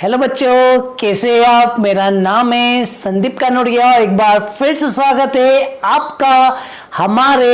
Hello बच्चों, कैसे हैं आप। मेरा नाम है संदीप कानोड़िया। एक बार फिर से स्वागत है आपका हमारे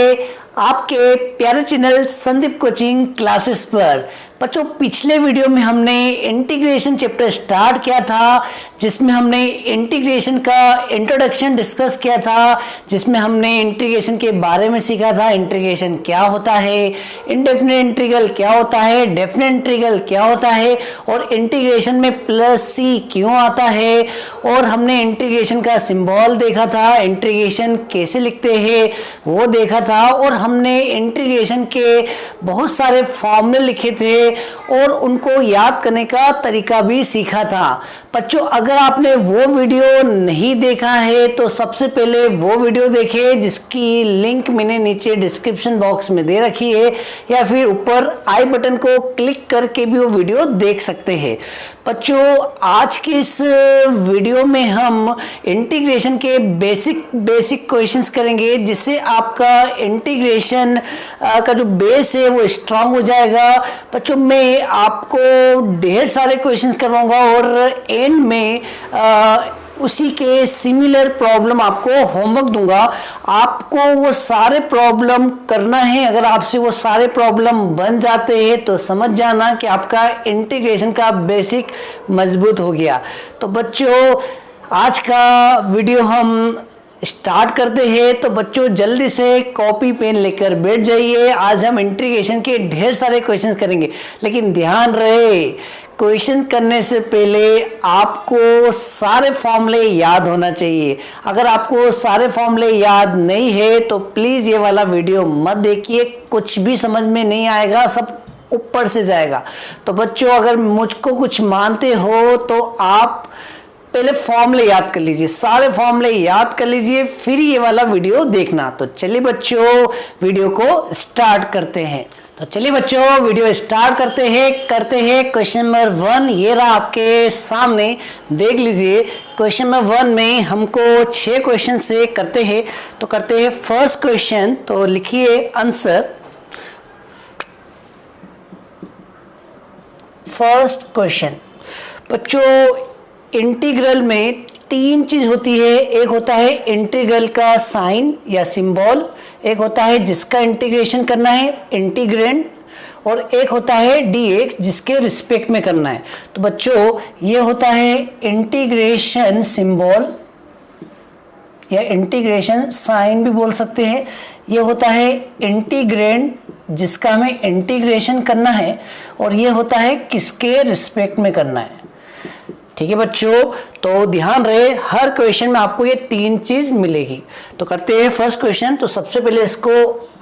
आपके प्यारे चैनल संदीप कोचिंग क्लासेस पर। बच्चों, पिछले वीडियो में हमने इंटीग्रेशन चैप्टर स्टार्ट किया था, जिसमें हमने इंटीग्रेशन का इंट्रोडक्शन डिस्कस किया था, जिसमें हमने इंटीग्रेशन के बारे में सीखा था। इंटीग्रेशन क्या होता है, इंडेफिनिट इंटीग्रल क्या होता है, डेफिनिट इंटीग्रल क्या होता है, और इंटीग्रेशन में प्लस सी क्यों आता है, और हमने इंटीग्रेशन का सिंबल देखा था, इंटीग्रेशन कैसे लिखते हैं वो देखा था, और हमने इंटीग्रेशन के बहुत सारे फॉर्मूले लिखे थे और उनको याद करने का तरीका भी सीखा था। बच्चों, अगर आपने वो वीडियो नहीं देखा है तो सबसे पहले वो वीडियो देखें, जिसकी लिंक मैंने नीचे डिस्क्रिप्शन बॉक्स में दे रखी है, या फिर ऊपर आई बटन को क्लिक करके भी वो वीडियो देख सकते हैं। बच्चों, आज की इस वीडियो में हम इंटीग्रेशन के बेसिक क्वेश्चंस करेंगे, जिससे आपका इंटीग्रेशन का जो बेस है वो स्ट्रांग हो जाएगा। बच्चों, मैं आपको ढेर सारे क्वेश्चंस करवाऊंगा और एंड में उसी के सिमिलर प्रॉब्लम आपको होमवर्क दूंगा। आपको वो सारे प्रॉब्लम करना है। अगर आपसे वो सारे प्रॉब्लम बन जाते हैं तो समझ जाना कि आपका इंटीग्रेशन का बेसिक मजबूत हो गया। तो बच्चों, आज का वीडियो हम स्टार्ट करते हैं। तो बच्चों, जल्दी से कॉपी पेन लेकर बैठ जाइए। आज हम इंटीग्रेशन के ढेर सारे क्वेश्चंस करेंगे, लेकिन ध्यान रहे, क्वेश्चन करने से पहले आपको सारे फॉर्मूले याद होना चाहिए। अगर आपको सारे फॉर्मूले याद नहीं है तो प्लीज ये वाला वीडियो मत देखिए, कुछ भी समझ में नहीं आएगा, सब ऊपर से जाएगा। तो बच्चों, अगर मुझको कुछ मानते हो तो आप पहले फॉर्मूले याद कर लीजिए, सारे फॉर्मूले याद कर लीजिए, फिर ये वाला वीडियो देखना। तो चलिए बच्चों, वीडियो को स्टार्ट करते हैं। तो चलिए बच्चों, वीडियो स्टार्ट करते हैं। क्वेश्चन नंबर 1 ये रहा आपके सामने, देख लीजिए। क्वेश्चन नंबर 1 में हमको 6 क्वेश्चन से करते हैं। तो करते हैं फर्स्ट क्वेश्चन। तो लिखिए आंसर। First question. बच्चों, इंटीग्रल में 3 चीज होती है। एक होता है इंटीग्रल का साइन या सिंबल, एक होता है जिसका इंटीग्रेशन करना है इंटीग्रेंड, और एक होता है dx जिसके रिस्पेक्ट में करना है। तो बच्चों, ये होता है इंटीग्रेशन सिंबल या इंटीग्रेशन साइन भी बोल सकते हैं। ये होता है इंटीग्रेंड जिसका हमें इंटीग्रेशन करना है, और ये होता है किसके रिस्पेक्ट में करना है। ठीक है बच्चों, तो ध्यान रहे, हर क्वेश्चन में आपको ये 3 चीज मिलेगी। तो करते हैं फर्स्ट क्वेश्चन। तो सबसे पहले इसको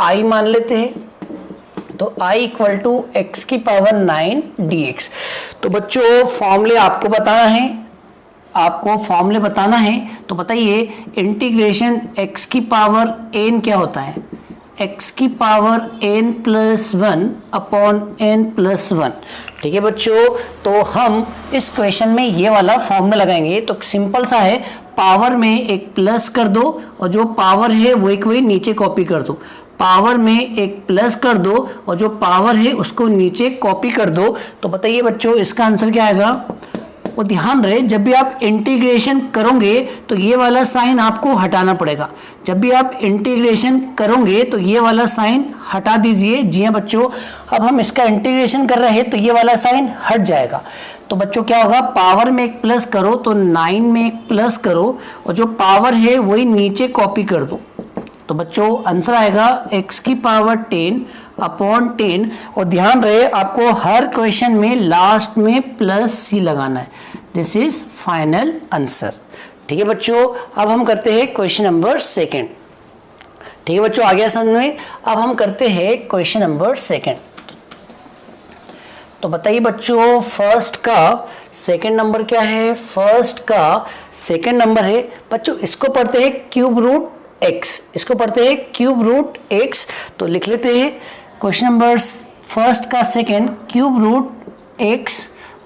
i मान लेते हैं। तो i इक्वल टू एक्स की पावर 9 dx। तो बच्चों, फॉर्मूले आपको बताना है। तो बताइए, इंटीग्रेशन x की पावर n क्या होता है? x की power n plus 1 upon n plus 1। ठीक है बच्चों, तो हम इस क्वेश्चन में ये वाला फॉर्मूला लगाएंगे। तो सिंपल सा है, पावर में एक प्लस कर दो और जो पावर है वो एक वही नीचे कॉपी कर दो। पावर में एक प्लस कर दो और जो पावर है उसको नीचे कॉपी कर दो। तो बताइए बच्चों, इसका आंसर क्या आएगा? और ध्यान रहे, जब भी आप इंटीग्रेशन करोगे तो ये वाला साइन आपको हटाना पड़ेगा। जब भी आप इंटीग्रेशन करोगे तो ये वाला साइन हटा दीजिए। जी हाँ बच्चों, अब हम इसका इंटीग्रेशन कर रहे हैं तो ये वाला साइन हट जाएगा। तो बच्चों क्या होगा, पावर में एक प्लस करो तो 9 में एक प्लस करो और जो पावर है वही नीचे कॉपी कर दो। तो बच्चों, आंसर आएगा x की पावर 10 अपॉन 10। और ध्यान रहे, आपको हर क्वेश्चन में लास्ट में प्लस सी लगाना है। This is final answer. ठीक है बच्चों, अब हम करते हैं क्वेश्चन नंबर 2। ठीक है बच्चों, आ गया समझ में? अब हम करते हैं क्वेश्चन नंबर 2। तो बताइए बच्चों, फर्स्ट का सेकंड नंबर क्या है? फर्स्ट का सेकंड नंबर है बच्चों, इसको पढ़ते हैं क्यूब रूट x। इसको पढ़ते हैं क्यूब रूट x। तो लिख लेते हैं क्वेश्चन नंबर फर्स्ट का सेकंड, क्यूब रूट x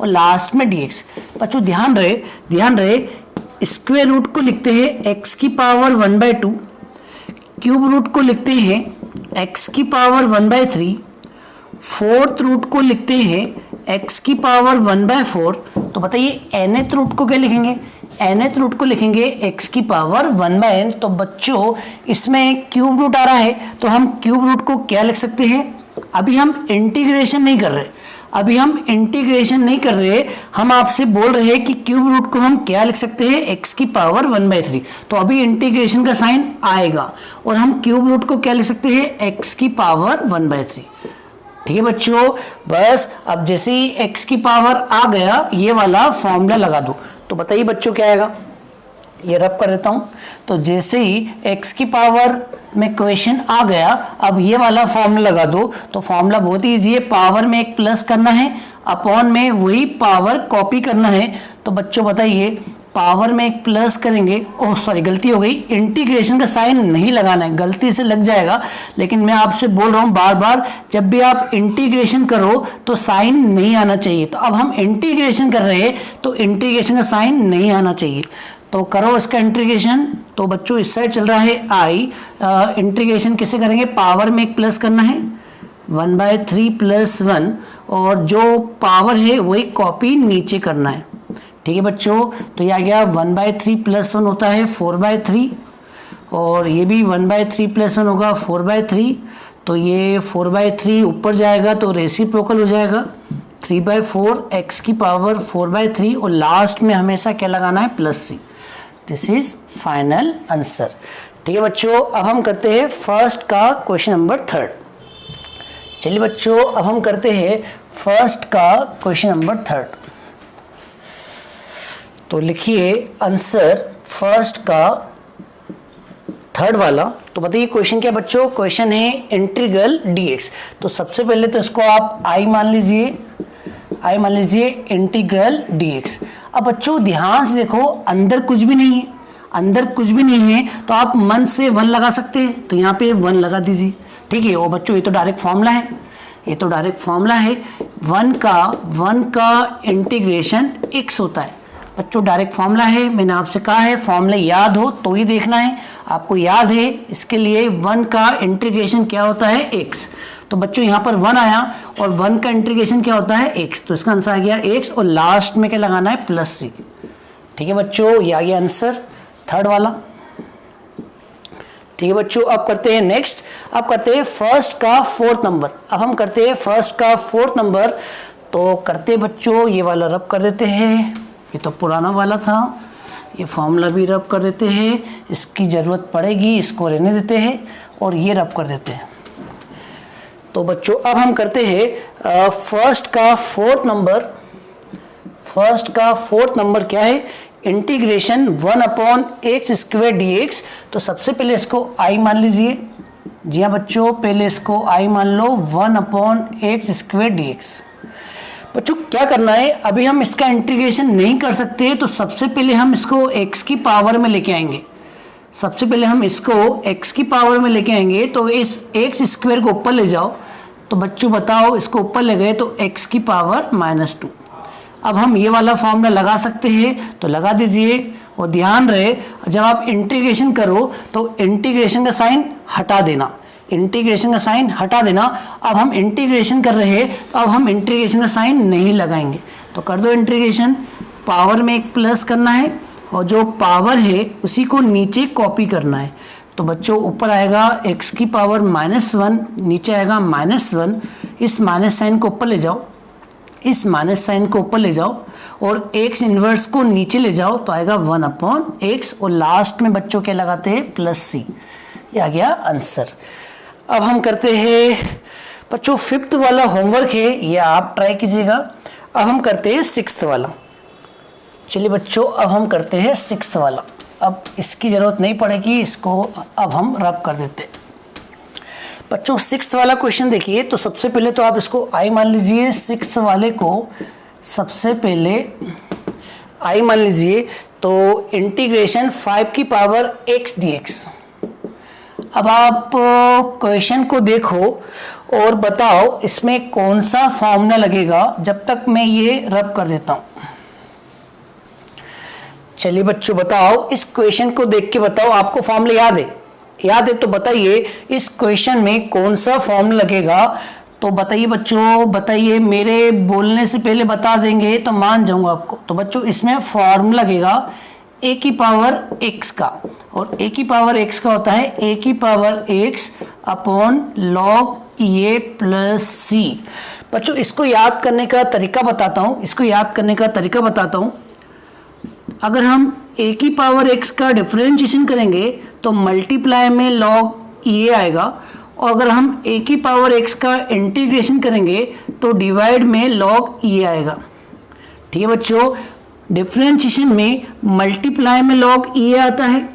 और लास्ट में dx। बच्चों ध्यान रहे, स्क्वायर रूट को लिखते हैं x की पावर 1/2, क्यूब रूट को लिखते हैं x की पावर 1/3, फोर्थ रूट को लिखते हैं x की पावर 1/4 तो बताइए nth रूट को क्या लिखेंगे, nth रूट को लिखेंगे x की पावर 1/n। तो बच्चों इसमें क्यूब रूट आ रहा है तो हम क्यूब रूट को क्या लिख सकते हैं, अभी हम इंटीग्रेशन नहीं कर रहे, अभी हम इंटीग्रेशन नहीं कर रहे, हम आपसे बोल रहे हैं कि क्यूब रूट को हम क्या लिख सकते हैं, x की पावर 1/3। तो अभी इंटीग्रेशन का साइन आएगा और हम क्यूब रूट को क्या लिख सकते हैं, x की पावर 1/3। ठीक है बच्चों, बस अब जैसे ही x की पावर आ गया ये वाला फॉर्मूला लगा दो। तो बताइए बच्चों क्या आएगा, ये रब कर देता हूं। तो जैसे ही x की पावर में क्वेश्चन आ गया, अब ये वाला फॉर्मूला लगा दो। तो फॉर्मूला बहुत ही ईजी है, पावर में एक प्लस करना है, अपॉन में वही पावर कॉपी करना है। तो बच्चों बताइए पावर में एक प्लस करेंगे, ओह सॉरी गलती हो गई, इंटीग्रेशन का साइन नहीं लगाना है, गलती से लग जाएगा, लेकिन मैं आपसे बोल रहा हूँ बार बार जब भी आप इंटीग्रेशन करो तो साइन नहीं आना चाहिए। तो अब हम इंटीग्रेशन कर रहे हैं तो इंटीग्रेशन का साइन नहीं आना चाहिए। तो करो इसका इंटीग्रेशन। तो बच्चों इस साइड चल रहा है आई, इंटीग्रेशन कैसे करेंगे, पावर में एक प्लस करना है 1/3 + 1 और जो पावर है वही कॉपी नीचे करना है। ठीक है बच्चों, तो ये आ गया 1/3 + 1 होता है 4/3 और ये भी 1/3 + 1 होगा 4/3। तो ये 4/3 ऊपर जाएगा तो रेसिप्रोकल हो जाएगा 3/4 x की पावर 4/3 और लास्ट में हमेशा क्या लगाना है, +c। This is final answer. ठीक है बच्चों, अब हम करते हैं फर्स्ट का क्वेश्चन नंबर 3। चलिए बच्चों अब हम करते हैं फर्स्ट का क्वेश्चन नंबर 3। तो लिखिए आंसर फर्स्ट का 3rd वाला। तो बताइए क्वेश्चन क्या बच्चों, क्वेश्चन है इंटीग्रल dx। तो सबसे पहले तो इसको आप i मान लीजिए, i मान लीजिए इंटीग्रल dx। अब बच्चों ध्यान से देखो अंदर कुछ भी नहीं है, अंदर कुछ भी नहीं है तो आप मन से 1 लगा सकते हैं, तो यहाँ पे 1 लगा दीजिए। ठीक है, और बच्चों ये तो डायरेक्ट फॉर्मूला है, ये तो डायरेक्ट फॉर्मूला है, 1 का इंटीग्रेशन x होता है। बच्चों डायरेक्ट फॉर्मूला है, मैंने आपसे कहा है फॉर्मूला याद हो तो ही देखना है, आपको याद है इसके लिए 1 का इंटीग्रेशन क्या होता है, x। तो बच्चों यहाँ पर 1 आया और 1 का इंटीग्रेशन क्या होता है, x। तो इसका आंसर आ गया x और लास्ट में क्या लगाना है, +c। ठीक है बच्चों, ये आ गया आंसर 3rd वाला। ठीक है बच्चों, अब करते हैं नेक्स्ट, अब करते हैं फर्स्ट का 4th नंबर। अब हम करते हैं फर्स्ट का 4th नंबर। तो करते बच्चों ये वाला रब कर देते हैं, ये तो पुराना वाला था, ये फॉर्मूला भी रब कर देते हैं, इसकी ज़रूरत पड़ेगी, इसको रहने देते हैं और ये रब कर देते हैं। तो बच्चों अब हम करते हैं फर्स्ट का 4th नंबर। फर्स्ट का 4th नंबर क्या है, इंटीग्रेशन 1/x² dx। तो सबसे पहले इसको i मान लीजिए, जी हाँ बच्चों पहले इसको i मान लो 1/x² dx। बच्चों क्या करना है, अभी हम इसका इंटीग्रेशन नहीं कर सकते तो सबसे पहले हम इसको x की पावर में लेके आएंगे, सबसे पहले हम इसको x की पावर में लेके आएंगे। तो इस x² को ऊपर ले जाओ, तो बच्चों बताओ इसको ऊपर ले गए तो x की पावर -2। अब हम ये वाला फॉर्मूला लगा सकते हैं तो लगा दीजिए, और ध्यान रहे जब आप इंटीग्रेशन करो तो इंटीग्रेशन का साइन हटा देना, इंटीग्रेशन का साइन हटा देना। अब हम इंटीग्रेशन कर रहे हैं, अब हम इंटीग्रेशन का साइन नहीं लगाएंगे। तो कर दो इंटीग्रेशन, पावर में एक प्लस करना है और जो पावर है उसी को नीचे कॉपी करना है। तो बच्चों ऊपर आएगा x की पावर -1, नीचे आएगा -1। इस माइनस साइन को ऊपर ले जाओ, इस माइनस साइन को ऊपर ले जाओ और x इन्वर्स को नीचे ले जाओ तो आएगा 1/x और लास्ट में बच्चों क्या लगाते हैं, +c। ये आ गया आंसर। अब हम करते हैं बच्चों 5th वाला होमवर्क है, ये आप ट्राई कीजिएगा। अब हम करते हैं 6th वाला। चलिए बच्चों अब हम करते हैं 6th वाला। अब इसकी ज़रूरत नहीं पड़ेगी, इसको अब हम रब कर देते हैं। बच्चों 6th वाला क्वेश्चन देखिए। तो सबसे पहले तो आप इसको i मान लीजिए, 6th वाले को सबसे पहले i मान लीजिए। तो इंटीग्रेशन 5 की पावर x dx। अब आप क्वेश्चन को देखो और बताओ इसमें कौन सा फॉर्मूला लगेगा, जब तक मैं ये रब कर देता हूं। चलिए बच्चों बताओ, इस क्वेश्चन को देख के बताओ आपको फॉर्मूला याद है? याद है तो बताइए इस क्वेश्चन में कौन सा फॉर्मूला लगेगा। तो बताइए बच्चों, बताइए, मेरे बोलने से पहले बता देंगे तो मान जाऊंगा आपको। तो बच्चों इसमें फॉर्मूला लगेगा ए की पावर एक्स का, और ए की पावर एक्स का होता है ए की पावर एक्स अपॉन लॉग ए प्लस सी। बच्चों इसको याद करने का तरीका बताता हूँ, इसको याद करने का तरीका बताता हूँ। अगर हम ए की पावर एक्स का डिफरेंशिएशन करेंगे तो मल्टीप्लाई में लॉग ए आएगा, और अगर हम ए की पावर एक्स का इंटीग्रेशन करेंगे तो डिवाइड में लॉग ए आएगा। ठीक है बच्चों, डिफरेंशिएशन में मल्टीप्लाई में लॉग ए आता है,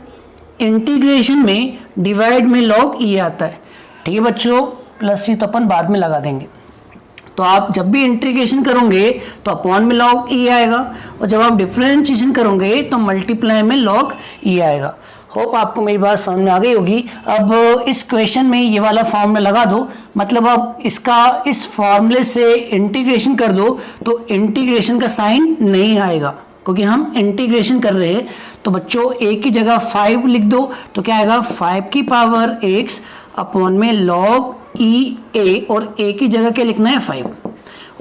इंटीग्रेशन में डिवाइड में लॉग ए आता है। ठीक है बच्चों, प्लस सी तो अपन बाद में लगा देंगे। तो आप जब भी इंटीग्रेशन करोगे तो अपॉन में लॉग ए आएगा, और जब आप डिफरेंशिएशन करोगे तो मल्टीप्लाई में लॉग ए आएगा। होप आपको मेरी बात समझ में आ गई होगी। अब इस क्वेश्चन में ये वाला फॉर्मूला लगा दो, मतलब अब इसका इस फॉर्मूले से इंटीग्रेशन कर दो तो इंटीग्रेशन का साइन नहीं आएगा, क्योंकि हम इंटीग्रेशन कर रहे हैं। तो बच्चों ए की जगह 5 लिख दो तो क्या आएगा 5 की पावर एक्स अपॉन में लॉग ई ए, और ए की जगह क्या लिखना है 5,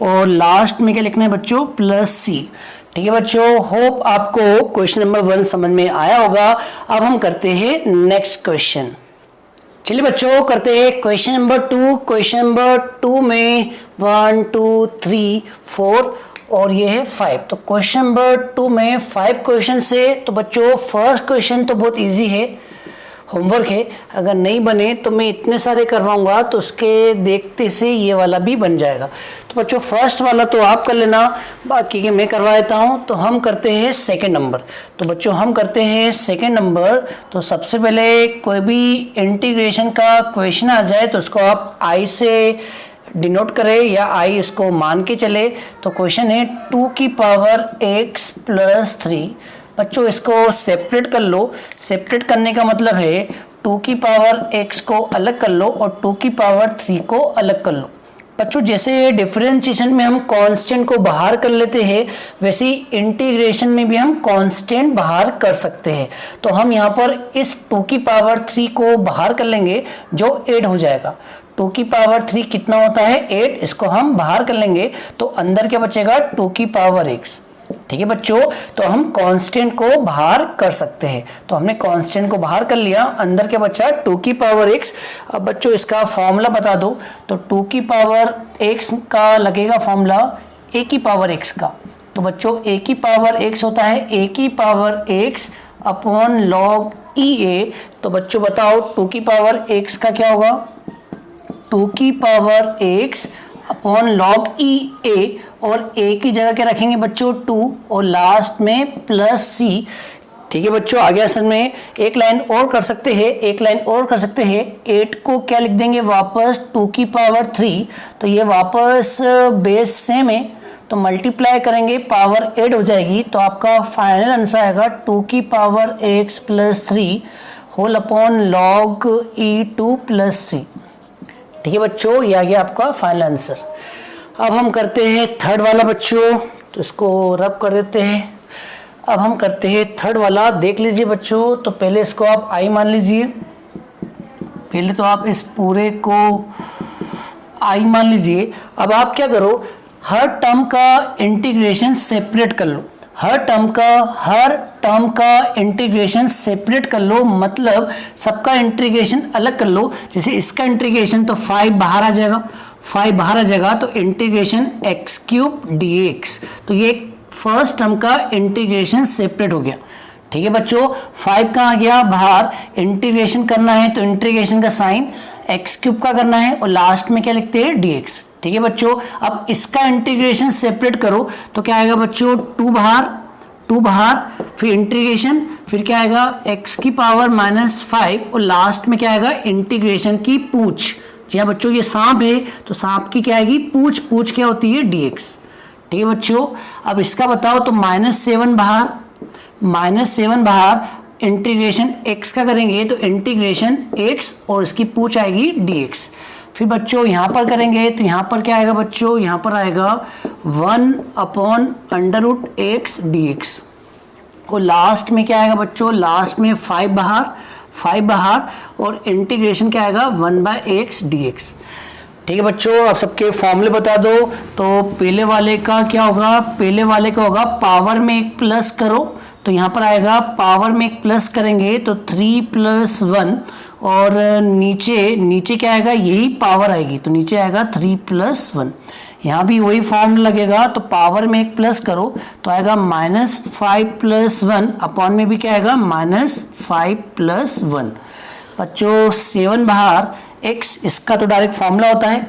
और लास्ट में क्या लिखना है बच्चों प्लस सी। ठीक है बच्चों, होप आपको क्वेश्चन नंबर 1 समझ में आया होगा। अब हम करते हैं नेक्स्ट क्वेश्चन। चलिए बच्चों करते हैं क्वेश्चन नंबर 2। क्वेश्चन नंबर 2 में 1 2 3 4 और ये है 5। तो क्वेश्चन नंबर 2 में 5 क्वेश्चन से, तो बच्चों फर्स्ट क्वेश्चन तो बहुत इजी है, होमवर्क है। अगर नहीं बने तो मैं इतने सारे करवाऊंगा तो उसके देखते से ये वाला भी बन जाएगा। तो बच्चों फर्स्ट वाला तो आप कर लेना, बाकी के मैं करवा देता हूँ। तो हम करते हैं सेकंड नंबर। तो बच्चों हम करते हैं सेकंड नंबर। तो सबसे पहले कोई भी इंटीग्रेशन का क्वेश्चन आ जाए तो उसको आप आई से डिनोट करें या आई इसको मान के चले। तो क्वेश्चन है 2 की पावर x प्लस 3। बच्चों इसको सेपरेट कर लो। सेपरेट करने का मतलब है 2 की पावर x को अलग कर लो और 2 की पावर 3 को अलग कर लो। बच्चों जैसे डिफरेंशिएशन में हम कांस्टेंट को बाहर कर लेते हैं, वैसे ही इंटीग्रेशन में भी हम कांस्टेंट बाहर कर सकते हैं। तो हम यहाँ पर इस 2 की पावर 3 को बाहर कर लेंगे जो 8 हो जाएगा। 2 की पावर 3 कितना होता है 8, इसको हम बाहर कर लेंगे तो अंदर क्या बचेगा 2 की पावर x। ठीक है बच्चों, तो हम कांस्टेंट को बाहर कर सकते हैं। तो हमने कांस्टेंट को बाहर कर लिया, अंदर क्या बचा 2 की पावर x। अब बच्चों इसका फॉर्मूला बता दो। तो 2 की पावर x का लगेगा फॉर्मूला a की पावर x का। तो बच्चों a की पावर x होता है a की पावर x अपॉन लॉग ई ए। तो बच्चों बताओ 2 की पावर x का क्या होगा 2 की पावर x अपॉन लॉग ई ए, और a की जगह क्या रखेंगे बच्चों 2 और लास्ट में प्लस c। ठीक है बच्चों, आगे असल में एक लाइन और कर सकते हैं, एक लाइन और कर सकते हैं। 8 को क्या लिख देंगे वापस 2 की पावर 3। तो ये वापस बेस सेम है तो मल्टीप्लाई करेंगे पावर 8 हो जाएगी। तो आपका फाइनल आंसर आएगा 2 की power x plus 3 whole upon log e2 plus c। ठीक है बच्चों, ये आ गया आपका फाइनल आंसर। अब हम करते हैं थर्ड वाला बच्चों, तो इसको रब कर देते हैं। अब हम करते हैं थर्ड वाला, देख लीजिए बच्चों। तो पहले इसको आप आई मान लीजिए, पहले तो आप इस पूरे को आई मान लीजिए। अब आप क्या करो, हर टर्म का इंटीग्रेशन सेपरेट कर लो। हर टर्म का इंटीग्रेशन सेपरेट कर लो, मतलब सबका इंटीग्रेशन अलग कर लो। जैसे इसका इंटीग्रेशन तो 5 बाहर आ जाएगा, 5 बाहर आ जाएगा तो integration x cube D x. तो ये फर्स्ट टर्म का इंटीग्रेशन सेपरेट हो गया। ठीक है बच्चों, 5 कहाँ आ गया बाहर, इंटीग्रेशन करना है तो इंटीग्रेशन का साइन एक्स क्यूब का करना है और लास्ट में क्या लिखते हैं डी एक्स। ठीक है बच्चों, अब इसका इंटीग्रेशन सेपरेट करो तो क्या आएगा बच्चों 2 बाहर, फिर इंटीग्रेशन, फिर क्या आएगा x की पावर -5 और लास्ट में क्या आएगा इंटीग्रेशन की पूछ। जी हाँ बच्चों, ये सांप है तो सांप की क्या आएगी पूछ क्या होती है dx। ठीक है बच्चों, अब इसका बताओ तो -7 बाहर, इंटीग्रेशन x का करेंगे तो इंटीग्रेशन x और इसकी पूछ आएगी dx। फिर बच्चों यहाँ पर करेंगे तो यहाँ पर क्या आएगा बच्चों, यहाँ पर आएगा 1/√x dx और लास्ट में क्या आएगा बच्चों, लास्ट में 5 बाहर और इंटीग्रेशन क्या आएगा 1/x dx। ठीक है बच्चों, आप सबके फॉर्मूले बता दो। तो पहले वाले का क्या होगा, पहले वाले का होगा पावर में एक प्लस करो, तो यहाँ पर आएगा पावर में एक प्लस करेंगे तो 3 + 1, और नीचे नीचे क्या आएगा, यही पावर आएगी तो नीचे आएगा 3 + 1। यहाँ भी वही फॉर्मूला लगेगा, तो पावर में एक प्लस करो तो आएगा -5 + 1, अपॉन में भी क्या आएगा -5 + 1। बच्चों 7 बाहर x, इसका तो डायरेक्ट फॉर्मूला होता है,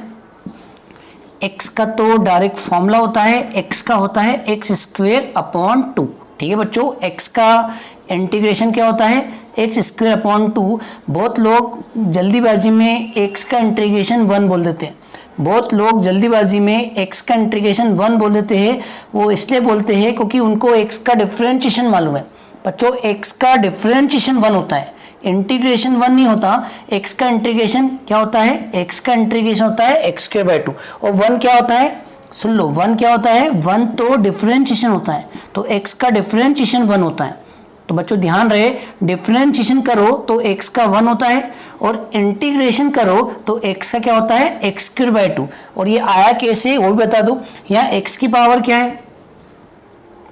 x का तो डायरेक्ट फॉर्मूला होता है, x का होता है x² 2। ठीक है बच्चों, x का इंटीग्रेशन क्या होता है, x² 2। बहुत लोग जल्दीबाजी में x का इंटीग्रेशन 1 बोल देते हैं, बहुत लोग जल्दीबाजी में x का इंटीग्रेशन 1 बोल देते हैं। वो इसलिए बोलते हैं क्योंकि उनको x का डिफरेंशिएशन मालूम है। बच्चों x का डिफरेंशिएशन 1 होता है, इंटीग्रेशन 1 नहीं होता। x का इंटीग्रेशन क्या होता है, x का इंटीग्रेशन होता है x² 2, और 1 क्या होता है, सुन लो 1 क्या होता है, 1 तो डिफरेंशिएशन होता है, तो x का डिफरेंशिएशन 1 होता है। तो बच्चों ध्यान रहे, डिफरेंशिएशन करो तो x का 1 होता है, और इंटीग्रेशन करो तो x का क्या होता है x² 2। और ये आया कैसे वो भी बता दूं, यहाँ x की पावर क्या है,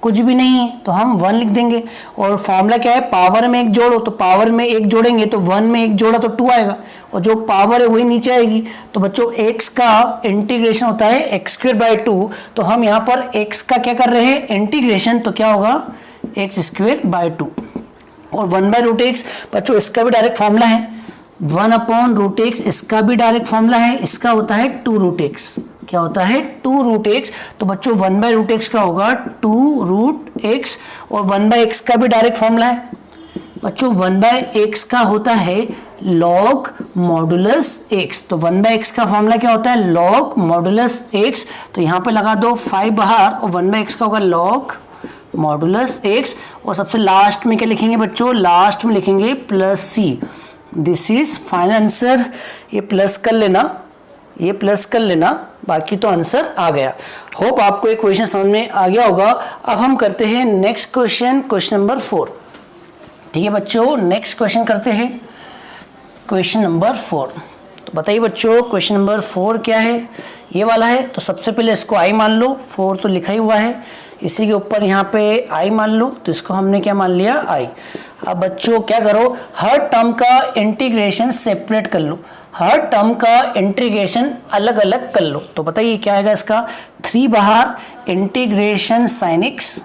कुछ भी नहीं है तो हम 1 लिख देंगे। और फॉर्मूला क्या है, पावर में एक जोड़ो, तो पावर में एक जोड़ेंगे तो 1 में एक जोड़ा तो 2 आएगा, और जो पावर है वही नीचे आएगी। तो बच्चों x का इंटीग्रेशन होता है x² 2, तो हम यहाँ पर x का क्या कर रहे हैं इंटीग्रेशन, तो क्या होगा x² 2, और 1/√x। बच्चों इसका भी डायरेक्ट फॉर्मूला है 1/√x, इसका भी डायरेक्ट फॉर्मूला है, इसका होता है 2√x। क्या होता है 2√x, तो बच्चों 1/√x का होगा 2√x, और 1/x का भी डायरेक्ट फॉर्मूला है। बच्चों 1/x का होता है log मॉडुलस x, तो 1/x का फॉर्मूला क्या होता है log मॉडुलस x। तो यहाँ पे लगा दो 5 बाहर, और 1/x का होगा log मॉडुलस x, और सबसे लास्ट में क्या लिखेंगे बच्चों, लास्ट में लिखेंगे +c। This is final answer. ये प्लस कर लेना, ये प्लस कर लेना, बाकी तो आंसर आ गया। होप आपको ये क्वेश्चन समझ में आ गया होगा। अब हम करते हैं नेक्स्ट क्वेश्चन, क्वेश्चन नंबर 4। ठीक है बच्चों, नेक्स्ट क्वेश्चन करते हैं, क्वेश्चन नंबर 4। तो बताइए बच्चों क्वेश्चन नंबर 4 क्या है, ये वाला है। तो सबसे पहले इसको i मान लो, 4 तो लिखा ही हुआ है, इसी के ऊपर यहाँ पे i मान लो, तो इसको हमने क्या मान लिया i। अब बच्चों क्या करो, हर टर्म का इंटीग्रेशन सेपरेट कर लो, हर टर्म का इंटीग्रेशन अलग अलग कर लो। तो बताइए क्या आएगा इसका, 3 बाहर इंटीग्रेशन sin x,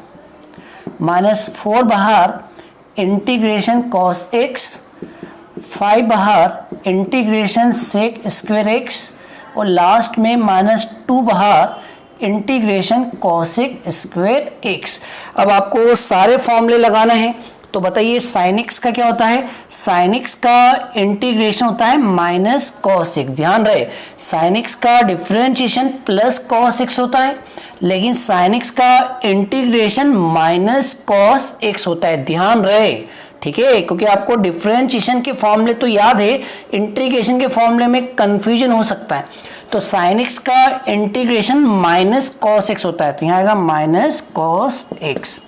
-4 बाहर इंटीग्रेशन cos x, 5 बाहर इंटीग्रेशन sec² x, और लास्ट में -2 बाहर इंटीग्रेशन cosec² x। अब आपको सारे फॉर्मूले लगाना है। तो बताइए sin x का क्या होता है, sin x का इंटीग्रेशन होता है -cos x। ध्यान रहे sin x का डिफरेंशिएशन +cos x होता है, लेकिन sin x का इंटीग्रेशन -cos x होता है। ध्यान रहे, ठीक है, क्योंकि आपको डिफरेंशिएशन के फॉर्मूले तो याद है, इंटीग्रेशन के फॉर्मूले में कंफ्यूजन हो सकता है। तो sin x का इंटीग्रेशन -cos x होता है, तो यहाँ आएगा -cos x,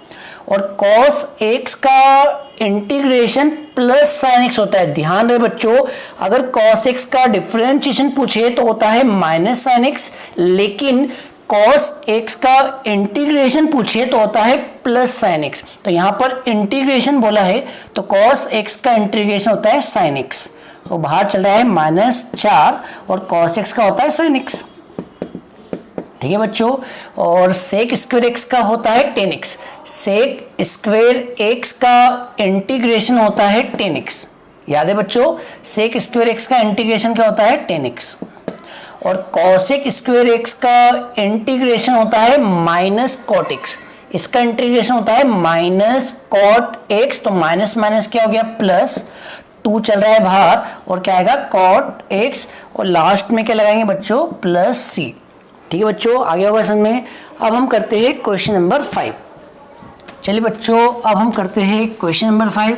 और cos x का इंटीग्रेशन +sin x होता है। ध्यान रहे बच्चों, अगर cos x का डिफरेंशिएशन पूछे तो होता है -sin x, लेकिन cos x का इंटीग्रेशन पूछे तो होता है +sin x। तो यहाँ पर इंटीग्रेशन बोला है, तो cos x का इंटीग्रेशन होता है sin x, तो बाहर चल रहा है -4, और cos x का होता है sin x। ठीक है बच्चों, और sec² x का होता है tan x, sec² x का इंटीग्रेशन होता है tan x। याद है बच्चों, sec² x का इंटीग्रेशन क्या होता है tan x, और cosec² x का इंटीग्रेशन होता है -cot x, इसका इंटीग्रेशन होता है -cot x। तो माइनस माइनस क्या हो गया प्लस, 2 चल रहा है बाहर, और क्या आएगा cot x, और लास्ट में क्या लगाएंगे बच्चों +c। ठीक है बच्चों, आगे होगा समझ में। अब हम करते हैं क्वेश्चन नंबर 5। चलिए बच्चों, अब हम करते हैं क्वेश्चन नंबर 5।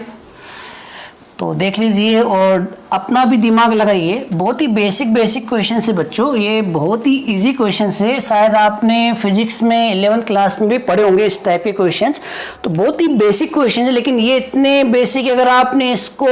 तो देख लीजिए, और अपना भी दिमाग लगाइए। बहुत ही बेसिक क्वेश्चन है बच्चों, ये बहुत ही इजी क्वेश्चन है। शायद आपने फिजिक्स में 11th क्लास में भी पढ़े होंगे इस टाइप के क्वेश्चंस। तो बहुत ही बेसिक क्वेश्चन है, लेकिन ये इतने बेसिक, अगर आपने इसको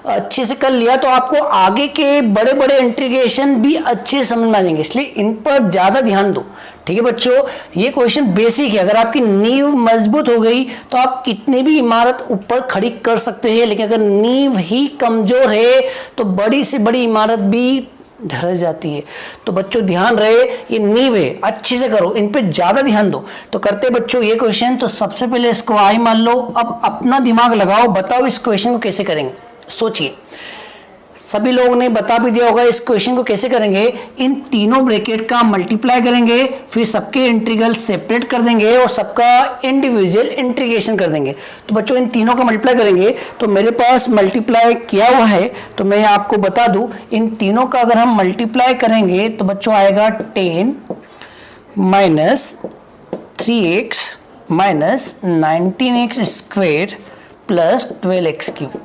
अच्छे से कर लिया तो आपको आगे के बड़े बड़े इंटीग्रेशन भी अच्छे से समझ में आ जाएंगे, इसलिए इन पर ज़्यादा ध्यान दो। ठीक है बच्चों, ये क्वेश्चन बेसिक है। अगर आपकी नींव मजबूत हो गई तो आप कितनी भी इमारत ऊपर खड़ी कर सकते हैं, लेकिन अगर नींव ही कमजोर है तो बड़ी से बड़ी इमारत भी ढह जाती है। तो बच्चों ध्यान रहे, ये नींव है, अच्छे से करो, इन पे ज्यादा ध्यान दो। तो करते बच्चों ये क्वेश्चन। तो सबसे पहले इसको आई मान लो। अब अपना दिमाग लगाओ, बताओ इस क्वेश्चन को कैसे करेंगे। सोचिए, सभी लोगों ने बता भी दिया होगा इस क्वेश्चन को कैसे करेंगे। इन तीनों ब्रैकेट का मल्टीप्लाई करेंगे, फिर सबके इंटीग्रल सेपरेट कर देंगे और सबका इंडिविजुअल इंटीग्रेशन कर देंगे। तो बच्चों इन तीनों का मल्टीप्लाई करेंगे, तो मेरे पास मल्टीप्लाई किया हुआ है, तो मैं आपको बता दूं इन तीनों का अगर हम मल्टीप्लाई करेंगे तो बच्चों आएगा 10 minus 3x minus 19x square plus 12x cube.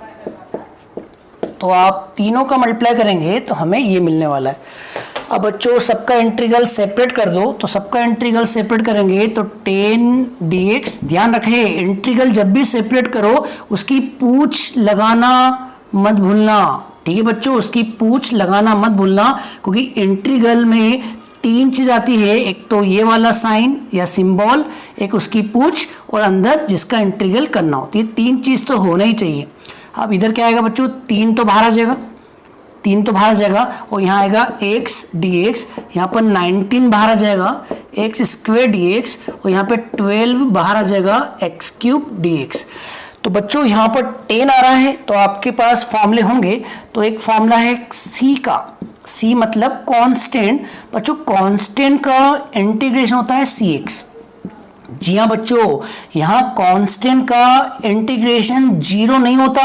तो आप तीनों का मल्टीप्लाई करेंगे तो हमें ये मिलने वाला है। अब बच्चों सबका इंटीग्रल सेपरेट कर दो, तो सबका इंटीग्रल सेपरेट करेंगे तो 10 dx। ध्यान रखें, इंटीग्रल जब भी सेपरेट करो उसकी पूछ लगाना मत भूलना। ठीक है बच्चों, उसकी पूछ लगाना मत भूलना, क्योंकि इंटीग्रल में 3 चीज आती है। एक तो ये वाला साइन या सिंबल, एक उसकी पूछ, और अंदर जिसका इंटीग्रल करना हो। तो ये 3 चीज तो होना ही चाहिए। अब इधर क्या आएगा बच्चों, 3 तो बाहर आ जाएगा, 3 तो बाहर आ जाएगा, और यहाँ आएगा x dx। यहाँ पर 19 बाहर आ जाएगा, x स्क्वेयर dx, और यहाँ पे 12 बाहर आ जाएगा, x क्यूब dx। तो बच्चों यहाँ पर 10 आ रहा है, तो आपके पास फॉर्मूले होंगे। तो एक फॉर्मूला है c का, c मतलब कांस्टेंट। बच्चों कांस्टेंट का इंटीग्रेशन होता है cx। जी हाँ बच्चों, यहाँ कांस्टेंट का इंटीग्रेशन 0 नहीं होता।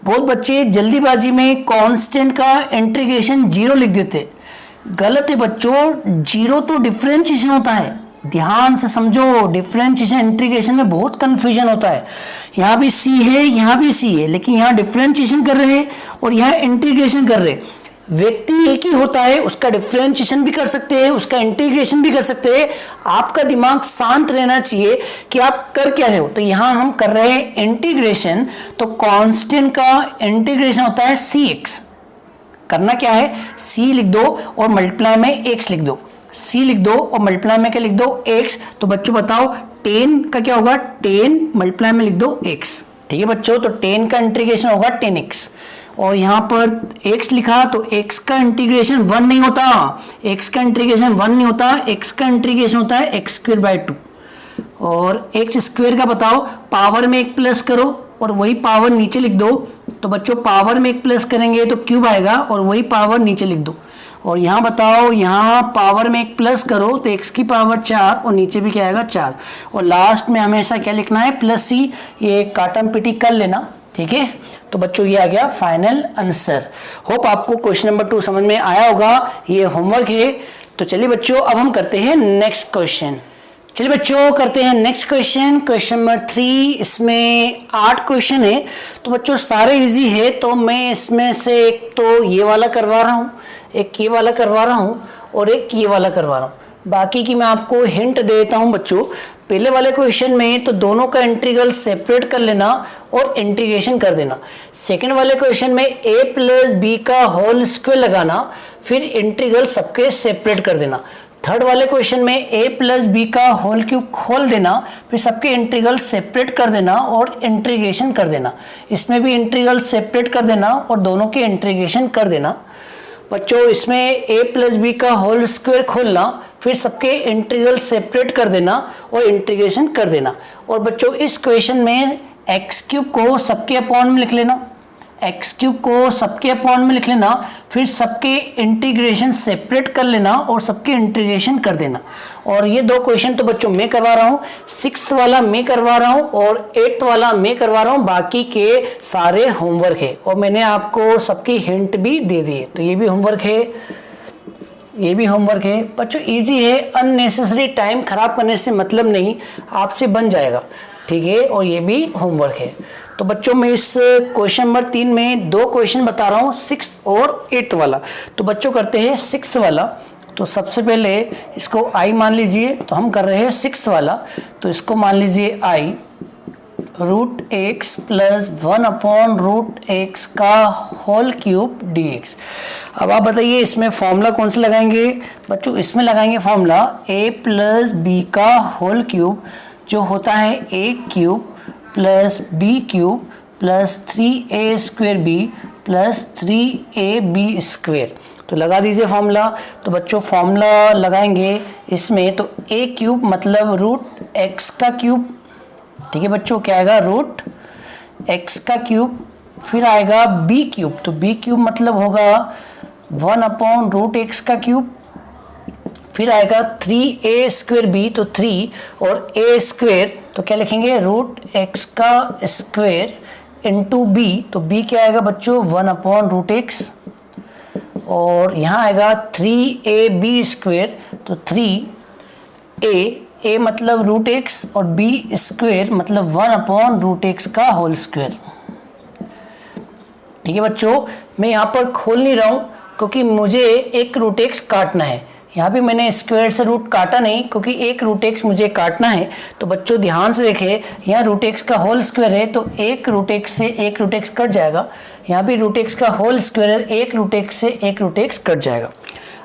बहुत बच्चे जल्दीबाजी में कांस्टेंट का इंटीग्रेशन 0 लिख देते, गलत है बच्चों। 0 तो डिफरेंशिएशन होता है, ध्यान से समझो। डिफरेंशिएशन इंटीग्रेशन में बहुत कंफ्यूजन होता है। यहाँ भी c है, यहाँ भी c है, लेकिन यहाँ डिफरेंशिएशन कर रहे हैं और यहाँ इंटीग्रेशन कर रहे हैं। व्यक्ति एक ही होता है, उसका डिफरेंशिएशन भी कर सकते हैं, उसका इंटीग्रेशन भी कर सकते हैं। आपका दिमाग शांत रहना चाहिए कि आप कर क्या रहे हो। तो यहाँ हम कर रहे हैं इंटीग्रेशन, तो कांस्टेंट का इंटीग्रेशन होता है cx। करना क्या है, c लिख दो और मल्टीप्लाई में x लिख दो, c लिख दो और मल्टीप्लाई में क्या लिख दो, x। तो बच्चों बताओ 10 का क्या होगा, 10 मल्टीप्लाई में लिख दो x। ठीक है बच्चों, तो 10 का इंटीग्रेशन होगा 10x, और यहाँ पर x लिखा तो x का इंटीग्रेशन 1 नहीं होता, x का इंटीग्रेशन 1 नहीं होता, x का इंटीग्रेशन होता है x स्क्वायर बाय 2। और x स्क्वायर का बताओ, पावर में 1 प्लस करो और वही पावर नीचे लिख दो। तो बच्चों पावर में 1 प्लस करेंगे तो क्यूब आएगा, और वही पावर नीचे लिख दो। और यहाँ बताओ, यहाँ पावर में 1 प्लस करो तो x की पावर 4 और नीचे भी क्या आएगा 4। और लास्ट में हमेशा क्या लिखना है, प्लस c। ये काटम पीटी कर लेना, ठीक है। तो बच्चों ये आ गया फाइनल आंसर। होप आपको क्वेश्चन नंबर 2 समझ में आया होगा। ये होमवर्क है। तो चलिए बच्चों, अब हम करते हैं नेक्स्ट क्वेश्चन। चलिए बच्चों करते हैं नेक्स्ट क्वेश्चन, क्वेश्चन नंबर 3। इसमें 8 क्वेश्चन है। तो बच्चों सारे इजी है, तो मैं इसमें से एक तो ये वाला करवा रहा हूँ, एक ये वाला करवा रहा हूँ, और एक ये वाला करवा रहा हूँ। बाकी की मैं आपको हिंट देता हूँ बच्चों। पहले वाले क्वेश्चन में तो दोनों का इंटीग्रल सेपरेट कर लेना और इंटीग्रेशन कर देना। सेकंड वाले क्वेश्चन में a प्लस बी का होल स्क्वायर लगाना, फिर इंटीग्रल सबके सेपरेट कर देना। थर्ड वाले क्वेश्चन में a प्लस बी का होल क्यूब खोल देना, फिर सबके इंटीग्रल सेपरेट कर देना और इंटीग्रेशन कर देना। इसमें भी इंटीग्रल सेपरेट कर देना और दोनों के इंटीग्रेशन कर देना। बच्चों इसमें a प्लस बी का होल स्क्वायर खोलना, फिर सबके इंटीग्रल सेपरेट कर देना और इंटीग्रेशन कर देना। और बच्चों इस क्वेश्चन में एक्स क्यूब को सबके अपॉन में लिख लेना, एक्स क्यूब को सबके अपॉन में लिख लेना, फिर सबके इंटीग्रेशन सेपरेट कर लेना और सबके इंटीग्रेशन कर देना। और ये 2 क्वेश्चन तो बच्चों मैं करवा रहा हूँ, 6th वाला मैं करवा रहा हूँ और 8th वाला मैं करवा रहा हूँ। बाकी के सारे होमवर्क है और मैंने आपको सबकी हिंट भी दे दी है। तो ये भी होमवर्क है, ये भी होमवर्क है बच्चों, इजी है। अननेसेसरी टाइम खराब करने से मतलब नहीं, आपसे बन जाएगा, ठीक है। और ये भी होमवर्क है। तो बच्चों मैं इस क्वेश्चन नंबर 3 में 2 क्वेश्चन बता रहा हूँ, 6 और 8 वाला। तो बच्चों करते हैं 6 वाला। तो सबसे पहले इसको आई मान लीजिए, तो हम कर रहे हैं 6 वाला। तो इसको मान लीजिए आई रूट एक्स प्लस 1/√x का होल क्यूब dx। अब आप बताइए इसमें फॉर्मूला कौन सा लगाएंगे बच्चों? इसमें लगाएंगे फॉर्मूला a प्लस बी का होल क्यूब, जो होता है a cube plus b cube plus 3a² b plus 3ab square. तो लगा दीजिए फॉर्मूला। तो बच्चों फॉर्मूला लगाएंगे इसमें, तो a क्यूब मतलब रूट एक्स का क्यूब, ठीक है बच्चों, क्या आएगा रूट x का क्यूब, फिर आएगा b क्यूब, तो b क्यूब मतलब होगा 1/√x का क्यूब, फिर आएगा 3a² b, तो 3 और a स्क्वेयर, तो क्या लिखेंगे रूट x का स्क्वेयर इंटू b, तो b क्या आएगा बच्चों 1/√x, और यहाँ आएगा 3ab², तो 3a मतलब रूट एक्स और b स्क्वेयर मतलब 1/√x का होल स्क्वेयर। ठीक है बच्चों, मैं यहाँ पर खोल नहीं रहा हूँ क्योंकि मुझे एक रूट एक्स काटना है। यहाँ भी मैंने स्क्वायर से रूट काटा नहीं क्योंकि एक रूट एक्स मुझे काटना है। तो बच्चों ध्यान से देखें, यहाँ रूट एक्स का होल स्क्वायर है तो एक रूट एक्स से एक रूट एक्स कट जाएगा। यहाँ भी रूट एक्स का होल स्क्वायर है, एक रूट एक्स से एक रूट एक्स कट जाएगा।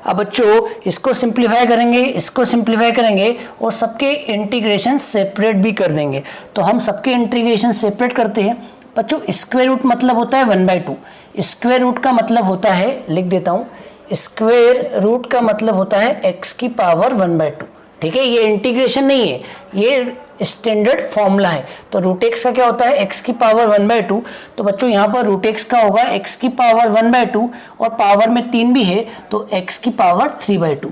अब बच्चों इसको सिंप्लीफाई करेंगे, इसको सिंप्लीफाई करेंगे और सबके इंटीग्रेशन सेपरेट भी कर देंगे। तो हम सबके इंटीग्रेशन सेपरेट करते हैं बच्चों। स्क्वायर रूट मतलब होता है 1/2। स्क्वायर रूट का मतलब होता है, लिख देता हूँ, स्क्वायर रूट का मतलब होता है x की पावर 1/2। ठीक है, ये इंटीग्रेशन नहीं है, ये स्टैंडर्ड फॉर्मूला है। तो रूट एक्स का क्या होता है x की पावर 1/2। तो बच्चों यहाँ पर रूट एक्स का होगा x की पावर 1/2 और पावर में 3 भी है तो x की पावर 3/2।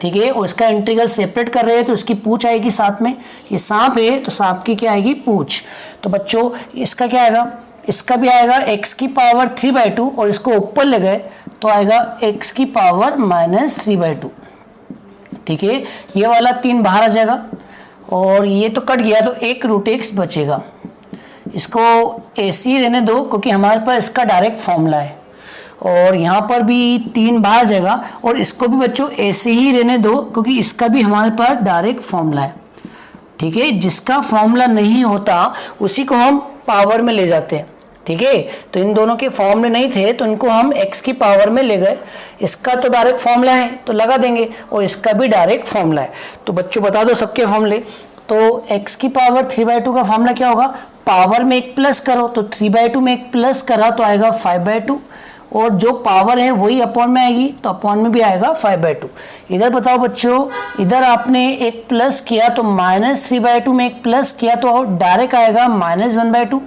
ठीक है, और इसका इंटीग्रल सेपरेट कर रहे हैं तो इसकी पूछ आएगी साथ में। ये सांप है तो सांप की क्या आएगी पूछ। तो बच्चों इसका क्या आएगा, इसका भी आएगा x की पावर 3/2 और इसको ऊपर ले गए तो आएगा x की पावर -3/2। ठीक है, ये वाला 3 बाहर आ जाएगा और ये तो कट गया तो एक रूट एक्स बचेगा। इसको ऐसे ही रहने दो क्योंकि हमारे पास इसका डायरेक्ट फॉर्मूला है। और यहाँ पर भी 3 बाहर जाएगा और इसको भी बच्चों ऐसे ही रहने दो क्योंकि इसका भी हमारे पास डायरेक्ट फॉर्मूला है। ठीक है, जिसका फॉर्मूला नहीं होता उसी को हम पावर में ले जाते हैं। ठीक है, तो इन दोनों के फॉर्मूले नहीं थे तो इनको हम x की पावर में ले गए। इसका तो डायरेक्ट फॉर्मूला है तो लगा देंगे और इसका भी डायरेक्ट फॉर्मूला है। तो बच्चों बता दो सबके फॉर्मूले। तो x की पावर 3/2 का फॉर्मूला क्या होगा, पावर में एक प्लस करो तो 3/2 में एक प्लस करा तो आएगा 5/2 और जो पावर है वही अपॉन में आएगी तो अपॉन में भी आएगा 5/2। इधर बताओ बच्चों, इधर आपने एक प्लस किया तो -3/2 में एक प्लस किया तो डायरेक्ट आएगा -1/2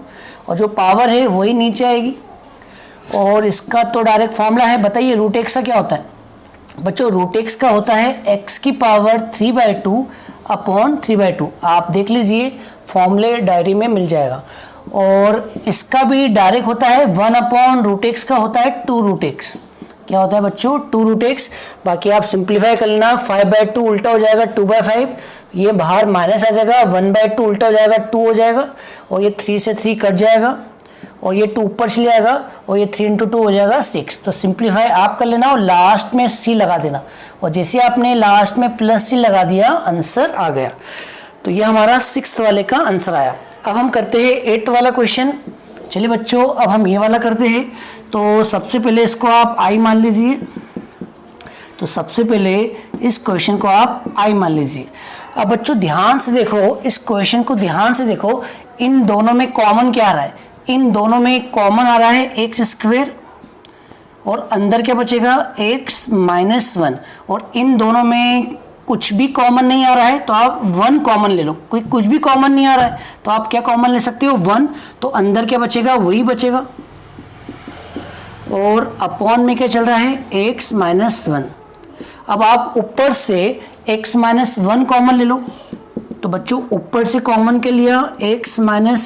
और जो पावर है वही नीचे आएगी। और इसका तो डायरेक्ट फॉर्मूला है। बताइए रूट एक्स का क्या होता है बच्चों? रूट एक्स का होता है x की पावर 3/2 अपॉन 3/2। आप देख लीजिए फॉर्मूले डायरी में मिल जाएगा। और इसका भी डायरेक्ट होता है 1/√x का होता है 2√x। क्या होता है बच्चों? 2√x। बाकी आप सिंप्लीफाई कर लेना, 5/2 उल्टा हो जाएगा 2/5, ये बाहर माइनस आ जाएगा, 1/2 उल्टा हो जाएगा 2 हो जाएगा और ये 3 से 3 कट जाएगा और ये 2 ऊपर चले जाएगा और ये 3 × 2 हो जाएगा 6। तो सिंप्लीफाई आप कर लेना और लास्ट में c लगा देना और जैसे आपने लास्ट में +c लगा दिया आंसर आ गया। तो ये हमारा 6th वाले का आंसर आया। अब हम करते हैं 8th वाला क्वेश्चन। चलिए बच्चों अब हम ये वाला करते हैं। तो सबसे पहले इसको आप i मान लीजिए। तो सबसे पहले इस क्वेश्चन को आप i मान लीजिए। अब बच्चों ध्यान से देखो, इस क्वेश्चन को ध्यान से देखो, इन दोनों में कॉमन क्या आ रहा है? इन दोनों में कॉमन आ रहा है x² और अंदर क्या बचेगा x - 1 और इन दोनों में कुछ भी कॉमन नहीं आ रहा है तो आप 1 कॉमन ले लो। कोई कुछ भी कॉमन नहीं आ रहा है तो आप क्या कॉमन ले सकते हो 1। तो अंदर क्या बचेगा वही बचेगा और अपॉन में क्या चल रहा है x - 1। अब आप ऊपर से x - 1 कॉमन ले लो। तो बच्चों ऊपर से कॉमन के लिया x -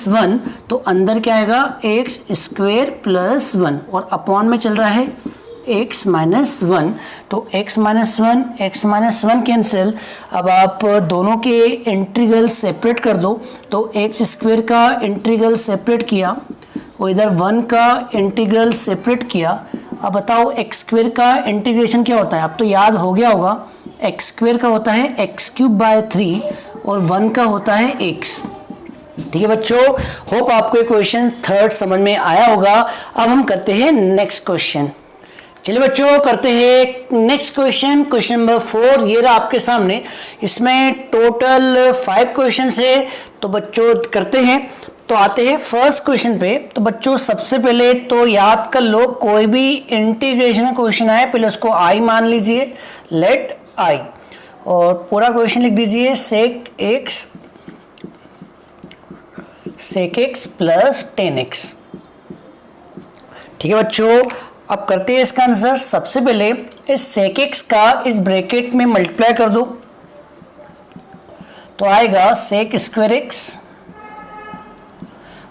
1 तो अंदर क्या आएगा x² + 1 और अपॉन में चल रहा है x माइनस वन। तो x माइनस वन कैंसिल। अब आप दोनों के इंटीग्रल सेपरेट कर दो। तो एक्स स्क्वेयर का इंटीग्रल सेपरेट किया और इधर 1 का इंटीग्रल सेपरेट किया। अब बताओ एक्स स्क्वेयर का इंटीग्रेशन क्या होता है? अब तो याद हो गया होगा, एक्स स्क्वेयर का होता है एक्स क्यूब बाय 3 और 1 का होता है एक्स। ठीक है बच्चों, होप आपको ये क्वेश्चन थर्ड समझ में आया होगा। अब हम करते हैं नेक्स्ट क्वेश्चन। चलिए बच्चों करते हैं नेक्स्ट क्वेश्चन, क्वेश्चन नंबर 4 ये रहा आपके सामने। इसमें टोटल 5 क्वेश्चन है, तो बच्चों करते हैं। तो आते हैं फर्स्ट क्वेश्चन पे। तो बच्चों सबसे पहले तो याद कर लो, कोई भी इंटीग्रेशन का क्वेश्चन आए पहले उसको आई मान लीजिए, लेट आई, और पूरा क्वेश्चन लिख दीजिए सेक एक्स प्लस 10x। ठीक है बच्चों, अब करते हैं इसका आंसर। सबसे पहले इस सेक एक्स का इस ब्रैकेट में मल्टीप्लाई कर दो, तो आएगा सेक स्क्वायर एक्स,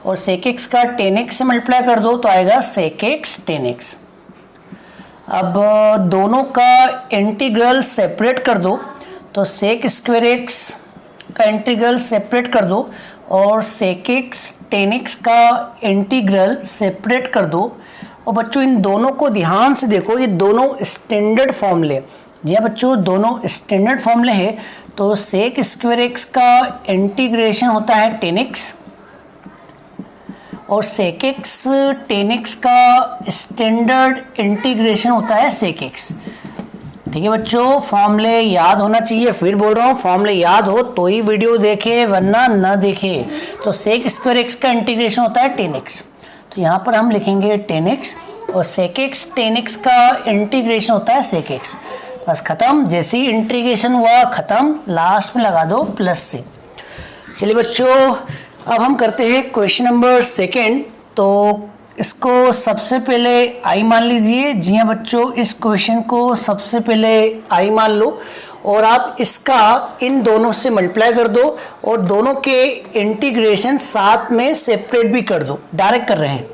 और सेक एक्स का 10x से मल्टीप्लाई कर दो तो आएगा सेक एक्स 10x। अब दोनों का इंटीग्रल सेपरेट कर दो, तो सेक स्क्वायर एक्स का इंटीग्रल सेपरेट कर दो और सेक एक्स 10x का इंटीग्रल सेपरेट कर दो। और बच्चों इन दोनों को ध्यान से देखो, ये दोनों स्टैंडर्ड फॉर्मूले, जी हाँ बच्चों दोनों स्टैंडर्ड फॉर्मूले हैं। तो सेक स्क्वायर एक्स का इंटीग्रेशन होता है 10x और सेक एक्स 10x का स्टैंडर्ड इंटीग्रेशन होता है सेक एक्स। ठीक है बच्चों, फॉर्मूले याद होना चाहिए, फिर बोल रहा हूँ फॉर्मूले याद हो तो ही वीडियो देखे वरना ना देखे। तो सेक स्क्वायर एक्स का इंटीग्रेशन होता है 10x, तो यहाँ पर हम लिखेंगे 10x, और सेक एक्स 10x का इंटीग्रेशन होता है सेक एक्स। बस खत्म, जैसे ही इंटीग्रेशन हुआ खत्म, लास्ट में लगा दो प्लस से। चलिए बच्चों अब हम करते हैं क्वेश्चन नंबर 2। तो इसको सबसे पहले आई मान लीजिए। जी हाँ बच्चों, इस क्वेश्चन को सबसे पहले आई मान लो और आप इसका इन दोनों से मल्टीप्लाई कर दो और दोनों के इंटीग्रेशन साथ में सेपरेट भी कर दो। डायरेक्ट कर रहे हैं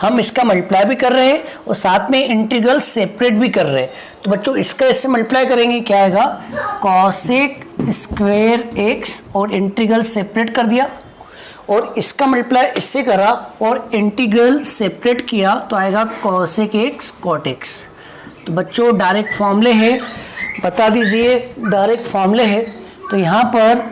हम, इसका मल्टीप्लाई भी कर रहे हैं और साथ में इंटीग्रल सेपरेट भी कर रहे हैं। तो बच्चों इसका इससे मल्टीप्लाई करेंगे, क्या आएगा कॉसेक स्क्वायर एक्स और इंटीग्रल सेपरेट कर दिया, और इसका मल्टीप्लाई इससे करा और इंटीग्रल सेपरेट किया तो आएगा कॉसेक एक्स कॉट एक्स। तो बच्चों डायरेक्ट फॉर्मूले है, बता दीजिए डायरेक्ट फॉर्मूले है। तो यहाँ पर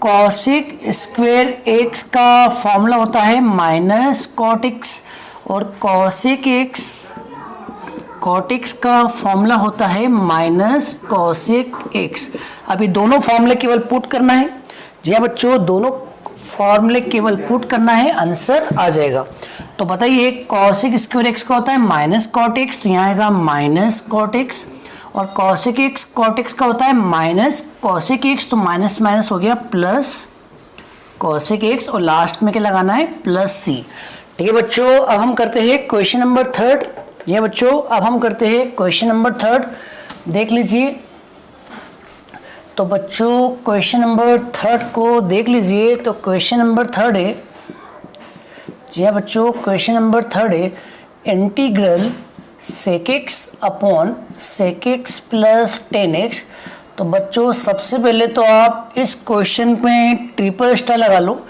कॉसेक स्क्वायर एक्स का फॉर्मूला होता है माइनस कॉट एक्स, और कॉसेक एक्स कॉट एक्स का फॉर्मूला होता है माइनस कॉसेक एक्स। अभी दोनों फॉर्मूले केवल पुट करना है। जी हाँ बच्चों, दोनों फॉर्मूले केवल पुट करना है, आंसर आ जाएगा। तो बताइए कॉसेक स्क्वायर एक्स का होता है माइनस कॉट एक्स, तो यहाँ आएगा माइनस कॉट एक्स, और कॉसेक एक्स कॉट एक्स का होता है माइनस कॉसेक एक्स, तो माइनस माइनस हो गया प्लस कॉसेक एक्स, और लास्ट में क्या लगाना है प्लस सी। ठीक है बच्चों, अब हम करते हैं क्वेश्चन नंबर 3। ये बच्चों अब हम करते हैं क्वेश्चन नंबर 3, देख लीजिए। तो बच्चों क्वेश्चन नंबर 3 को देख लीजिए। तो क्वेश्चन नंबर 3 है, जी हाँ बच्चों क्वेश्चन नंबर 3 है integral sec x upon sec x plus 10x। तो बच्चों सबसे पहले तो आप इस क्वेश्चन में ट्रिपल स्टार लगा लो।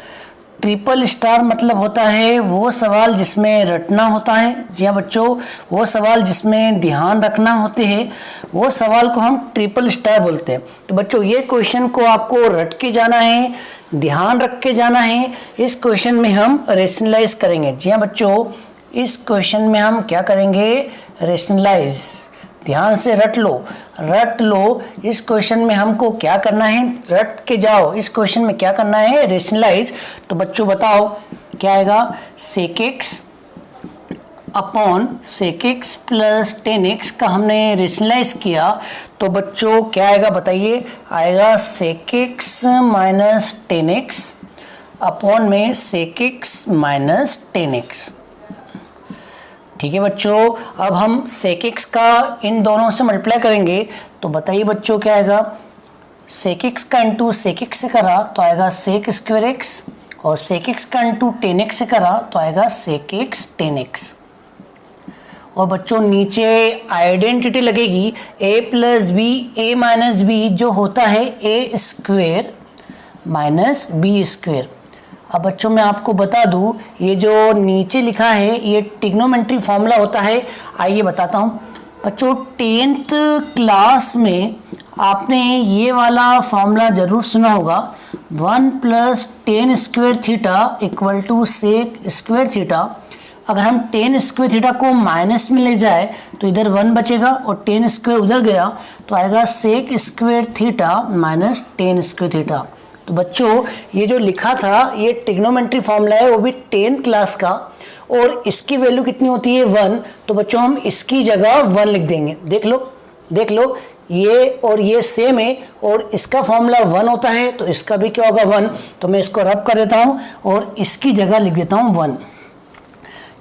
ट्रिपल स्टार मतलब होता है वो सवाल जिसमें रटना होता है। जी हाँ बच्चों, वो सवाल जिसमें ध्यान रखना होते हैं, वो सवाल को हम ट्रिपल स्टार बोलते हैं। तो बच्चों ये क्वेश्चन को आपको रट के जाना है, ध्यान रख के जाना है। इस क्वेश्चन में हम रेशनलाइज करेंगे। जी हाँ बच्चों, इस क्वेश्चन में हम क्या करेंगे रेशनलाइज। ध्यान से रट लो। इस क्वेश्चन में हमको क्या करना है, रट के जाओ। इस क्वेश्चन में क्या करना है रेशनलाइज। तो बच्चों बताओ क्या आएगा, sec x upon sec x plus 10x का हमने रेशनलाइज किया। तो बच्चों क्या आएगा बताइए, आएगा sec x minus 10x upon में सेक एक्स माइनस 10x। ठीक है बच्चों, अब हम सेक एक्स का इन दोनों से मल्टीप्लाई करेंगे। तो बताइए बच्चों क्या आएगा, सेक एक्स का इंटू सेक एक्स से करा तो आएगा सेक स्क्वायर एक्स, और सेक एक्स का इंटू 10x से करा तो आएगा सेक एक्स 10x। और बच्चों नीचे आइडेंटिटी लगेगी a plus b, a minus b जो होता है a square minus b square. अब बच्चों मैं आपको बता दूं ये जो नीचे लिखा है ये ट्रिग्नोमेट्री फॉर्मूला होता है। आइए बताता हूँ बच्चों, 10th क्लास में आपने ये वाला फॉर्मूला ज़रूर सुना होगा, 1 plus tan square theta equal to sec square theta. अगर हम टेन स्क्वेयर थीटा को माइनस में ले जाए तो इधर 1 बचेगा और टेन स्क्वेयर उधर गया तो आएगा sec square theta minus tan square theta. तो बच्चों ये जो लिखा था ये ट्रिग्नोमेट्री फॉर्मूला है, वो भी 10th क्लास का, और इसकी वैल्यू कितनी होती है 1। तो बच्चों हम इसकी जगह 1 लिख देंगे। देख लो ये और ये सेम है और इसका फॉर्मूला 1 होता है तो इसका भी क्या होगा 1। तो मैं इसको रब कर देता हूँ और इसकी जगह लिख देता हूँ 1।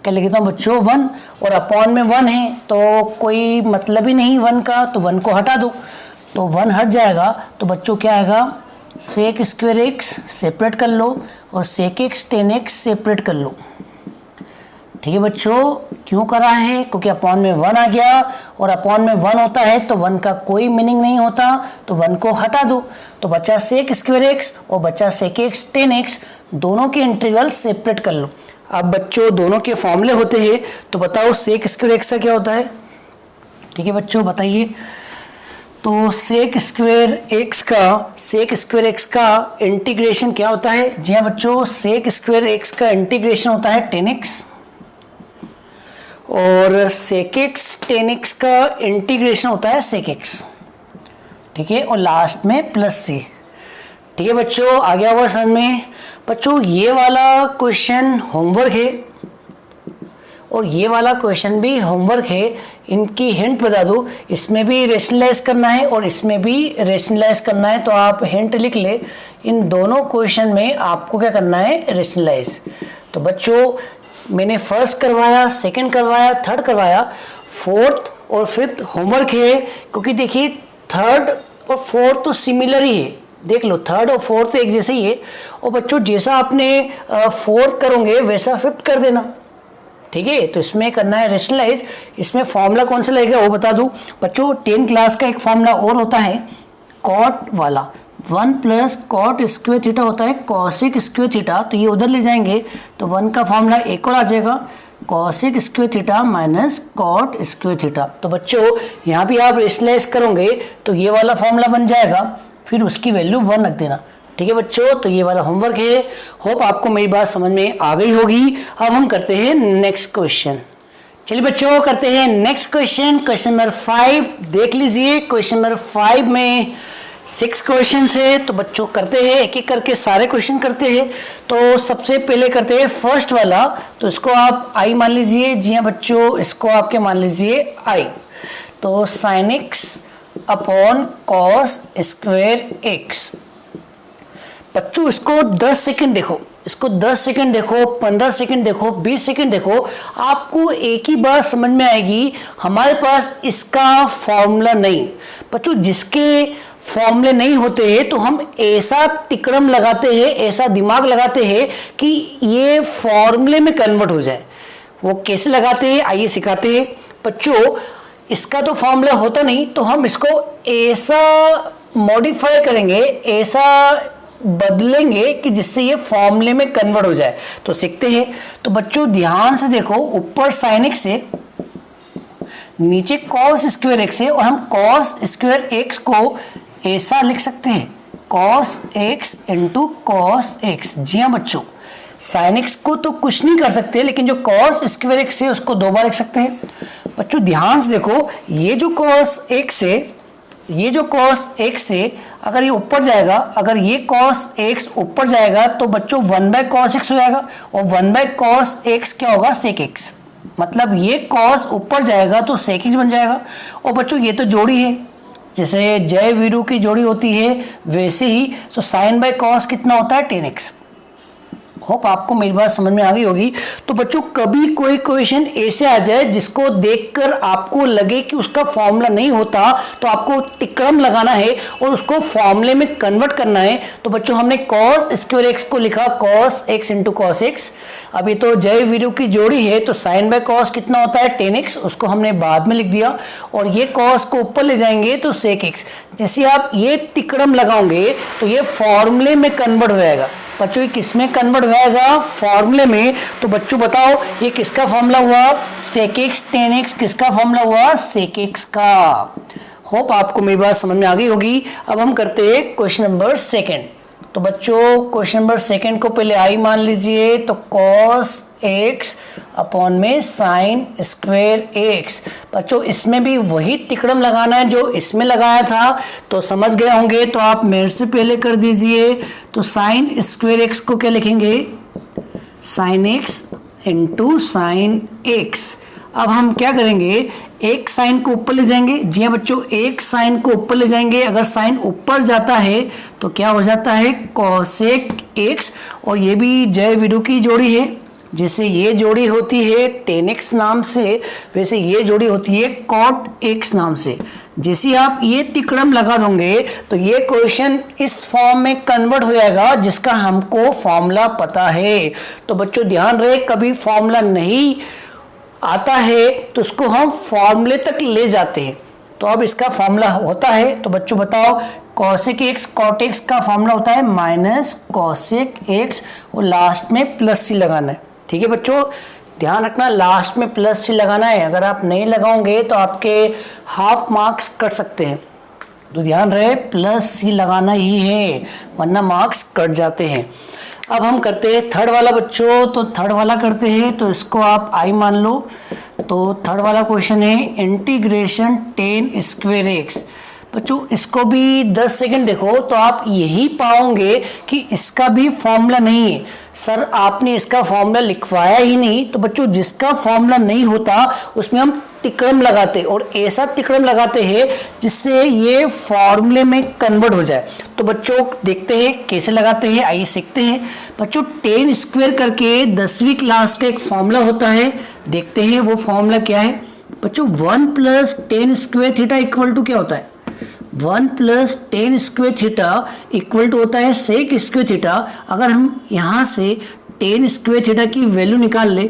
क्या लिख देता हूँ बच्चों 1, और अपॉन में 1 है तो कोई मतलब ही नहीं 1 का, तो 1 को हटा दो तो 1 हट जाएगा। तो बच्चों क्या आएगा, सेक स्क्वेयर एक्स सेपरेट कर लो और sec x tan x separate कर लो। ठीक है बच्चों, क्यों करा है, क्योंकि अपॉन में 1 आ गया और अपॉन में 1 होता है तो 1 का कोई मीनिंग नहीं होता, तो 1 को हटा दो तो बचा सेक स्क्वेयर एक्स और बचा सेक एक्स टेन एक्स। दोनों के इंटीग्रल सेपरेट कर लो। अब बच्चों दोनों के फॉर्मूले होते हैं तो बताओ सेक स्क्वेयर एक्स का क्या होता है। ठीक है बच्चों बताइए, तो सेक स्क्वेयर एक्स का इंटीग्रेशन क्या होता है। जी हाँ बच्चों, सेक स्क्वेयर एक्स का इंटीग्रेशन होता है 10x और सेक एक्स टेन एक्स का इंटीग्रेशन होता है सेक एक्स। ठीक है, और लास्ट में प्लस सी। ठीक है बच्चों, आ गया होगा समझ में। बच्चों ये वाला क्वेश्चन होमवर्क है और ये वाला क्वेश्चन भी होमवर्क है। इनकी हिंट बता दूं, इसमें भी रेशनलाइज करना है और इसमें भी रेशनलाइज करना है, तो आप हिंट लिख ले। इन दोनों क्वेश्चन में आपको क्या करना है, रेशनलाइज। तो बच्चों मैंने फर्स्ट करवाया, सेकंड करवाया, थर्ड करवाया, फोर्थ और फिफ्थ होमवर्क है, क्योंकि देखिए थर्ड और फोर्थ तो सिमिलर ही है। देख लो थर्ड और फोर्थ एक जैसे ही है, और बच्चों जैसा आपने फोर्थ करोगे वैसा फिफ्थ कर देना। ठीक है, तो इसमें करना है रेशनलाइज। इसमें फॉर्मूला कौन सा लगेगा वो बता दूं बच्चों, 10 क्लास का एक फॉर्मूला और होता है कॉट वाला, 1 प्लस कॉट स्क्वेयर थीटा होता है कॉसिक स्क्वेयर थीटा। तो ये उधर ले जाएंगे तो 1 का फॉर्मूला एक और आ जाएगा, cosec square theta minus cot square theta. तो बच्चों यहाँ भी आप रेशनलाइज करोगे तो ये वाला फॉर्मूला बन जाएगा, फिर उसकी वैल्यू 1 रख देना। ठीक है बच्चों, तो ये वाला होमवर्क है। होप आपको मेरी बात समझ में आ गई होगी। अब हम करते हैं नेक्स्ट क्वेश्चन। चलिए बच्चों करते हैं नेक्स्ट क्वेश्चन, क्वेश्चन नंबर 5 देख लीजिए। क्वेश्चन नंबर 5 में 6 क्वेश्चन है, तो बच्चों करते हैं एक एक करके सारे क्वेश्चन करते हैं। तो सबसे पहले करते हैं फर्स्ट वाला, तो इसको आप आई मान लीजिए। जी हाँ बच्चों, इसको आपके मान लीजिए आई। तो sine x upon cos square x. बच्चों इसको 10 सेकंड देखो, इसको 10 सेकंड देखो, 15 सेकंड देखो, 20 सेकंड देखो, आपको एक ही बात समझ में आएगी। हमारे पास इसका फॉर्मूला नहीं। बच्चों जिसके फॉर्मूले नहीं होते हैं तो हम ऐसा तिकड़म लगाते हैं, ऐसा दिमाग लगाते हैं कि ये फॉर्मूले में कन्वर्ट हो जाए। वो कैसे लगाते हैं आइए सिखाते हैं। बच्चों इसका तो फॉर्मूला होता नहीं तो हम इसको ऐसा मॉडिफाई करेंगे, ऐसा बदलेंगे कि जिससे ये फॉर्मूले में कन्वर्ट हो जाए। तो सीखते हैं। तो बच्चों ध्यान से देखो, ऊपर साइन एक्स है, नीचे कॉस स्क्वायर एक्स है, और हम कॉस स्क्वायर एक्स को ऐसा लिख सकते हैं cos X into cos X. जी हाँ बच्चों, साइन एक्स को तो कुछ नहीं कर सकते, लेकिन जो कॉस स्क्वायर एक्स है उसको 2 बार लिख सकते हैं। बच्चों ध्यान से देखो, ये जो कॉस एक्स है, ये जो कॉस एक्स है, अगर ये ऊपर जाएगा, अगर ये कॉस एक्स ऊपर जाएगा तो बच्चों 1 बाय कॉस एक्स हो जाएगा, और 1 बाय कॉस एक्स क्या होगा, सेक एक्स। मतलब ये कॉस ऊपर जाएगा तो सेक एक्स बन जाएगा। और बच्चों ये तो जोड़ी है, जैसे जय वीरू की जोड़ी होती है वैसे ही। तो साइन बाय कॉस कितना होता है 10x, होप आपको मेरी बात समझ में आ गई होगी। तो बच्चों कभी कोई क्वेश्चन ऐसे आ जाए जिसको देखकर आपको लगे कि उसका फॉर्मूला नहीं होता, तो आपको तिक्रम लगाना है और उसको फॉर्मूले में कन्वर्ट करना है। तो बच्चों हमने cos स्क्वायर एक्स को लिखा cos x into cos x. अभी तो जय वीरू की जोड़ी है तो साइन बाय कॉस कितना होता है tan x, उसको हमने बाद में लिख दिया। और ये cos को ऊपर ले जाएंगे तो sec x। जैसे आप ये तिक्रम लगाओगे तो ये फॉर्मूले में कन्वर्ट हो जाएगा। बच्चों ये किस में कन्वर्ट हो जाएगा? फॉर्मूले में। तो बच्चों बताओ ये किसका फॉर्मूला हुआ? sec x tan x किसका फॉर्मूला हुआ? sec x का। होप आपको मेरी बात समझ में आ गई होगी। अब हम करते हैं क्वेश्चन नंबर सेकंड। तो बच्चों क्वेश्चन नंबर सेकंड को पहले आई मान लीजिए, तो cos x अपॉन में साइन स्क्वायर x। बच्चों इसमें भी वही तिक्रम लगाना है जो इसमें लगाया था, तो समझ गए होंगे। तो आप मेरे से पहले कर दीजिए। तो साइन स्क्वायर x को क्या लिखेंगे? Sine x into sine x। अब हम क्या करेंगे? एक साइन को ऊपर ले जाएंगे। जी हाँ बच्चों, एक साइन को ऊपर ले जाएंगे। अगर साइन ऊपर जाता है तो क्या हो जाता है? Cosec x। और ये भी जय वीरू की जोड़ी है। जैसे ये जोड़ी होती है tan x नाम से, वैसे ये जोड़ी होती है cot x नाम से। जैसे आप ये तिक्रम लगा दोगे तो ये क्वेश्चन इस फॉर्म में कन्वर्ट हो जाएगा जिसका हमको फॉर्मूला पता है। तो बच्चों ध्यान रहे, कभी फॉर्मूला नहीं आता है तो उसको हम फॉर्मूले तक ले जाते हैं। तो अब इसका फॉर्मूला होता है, तो बच्चों बताओ cosec x cot x का फॉर्मूला होता है माइनस cosec x और लास्ट में प्लस सी लगाना है। ठीक है बच्चों, ध्यान रखना लास्ट में प्लस सी लगाना है। अगर आप नहीं लगाओगे तो आपके हाफ मार्क्स कट सकते हैं। तो ध्यान रहे प्लस सी लगाना ही है, वरना मार्क्स कट जाते हैं। अब हम करते हैं थर्ड वाला बच्चों। तो थर्ड वाला करते हैं, तो इसको आप आई मान लो। तो थर्ड वाला क्वेश्चन है इंटीग्रेशन tan स्क्वायर एक्स। बच्चों इसको भी 10 सेकंड देखो तो आप यही पाओगे कि इसका भी फॉर्मूला नहीं है। सर आपने इसका फॉर्मूला लिखवाया ही नहीं। तो बच्चों जिसका फॉर्मूला नहीं होता उसमें हम तिक्रम लगाते, और ऐसा तिक्रम लगाते हैं जिससे ये फॉर्मूले में कन्वर्ट हो जाए। तो बच्चों देखते हैं कैसे लगाते हैं, आइए सीखते हैं। बच्चों tan स्क्वायर करके 10वीं क्लास का एक फॉर्मूला होता है, देखते हैं वो फॉर्मूला क्या है। बच्चों 1 plus tan square theta equal to क्या होता है? 1 plus tan square theta equal to होता है सेक स्क्वायर थीटा। अगर हम यहाँ से tan स्क्वायर थीटा की वैल्यू निकाल ले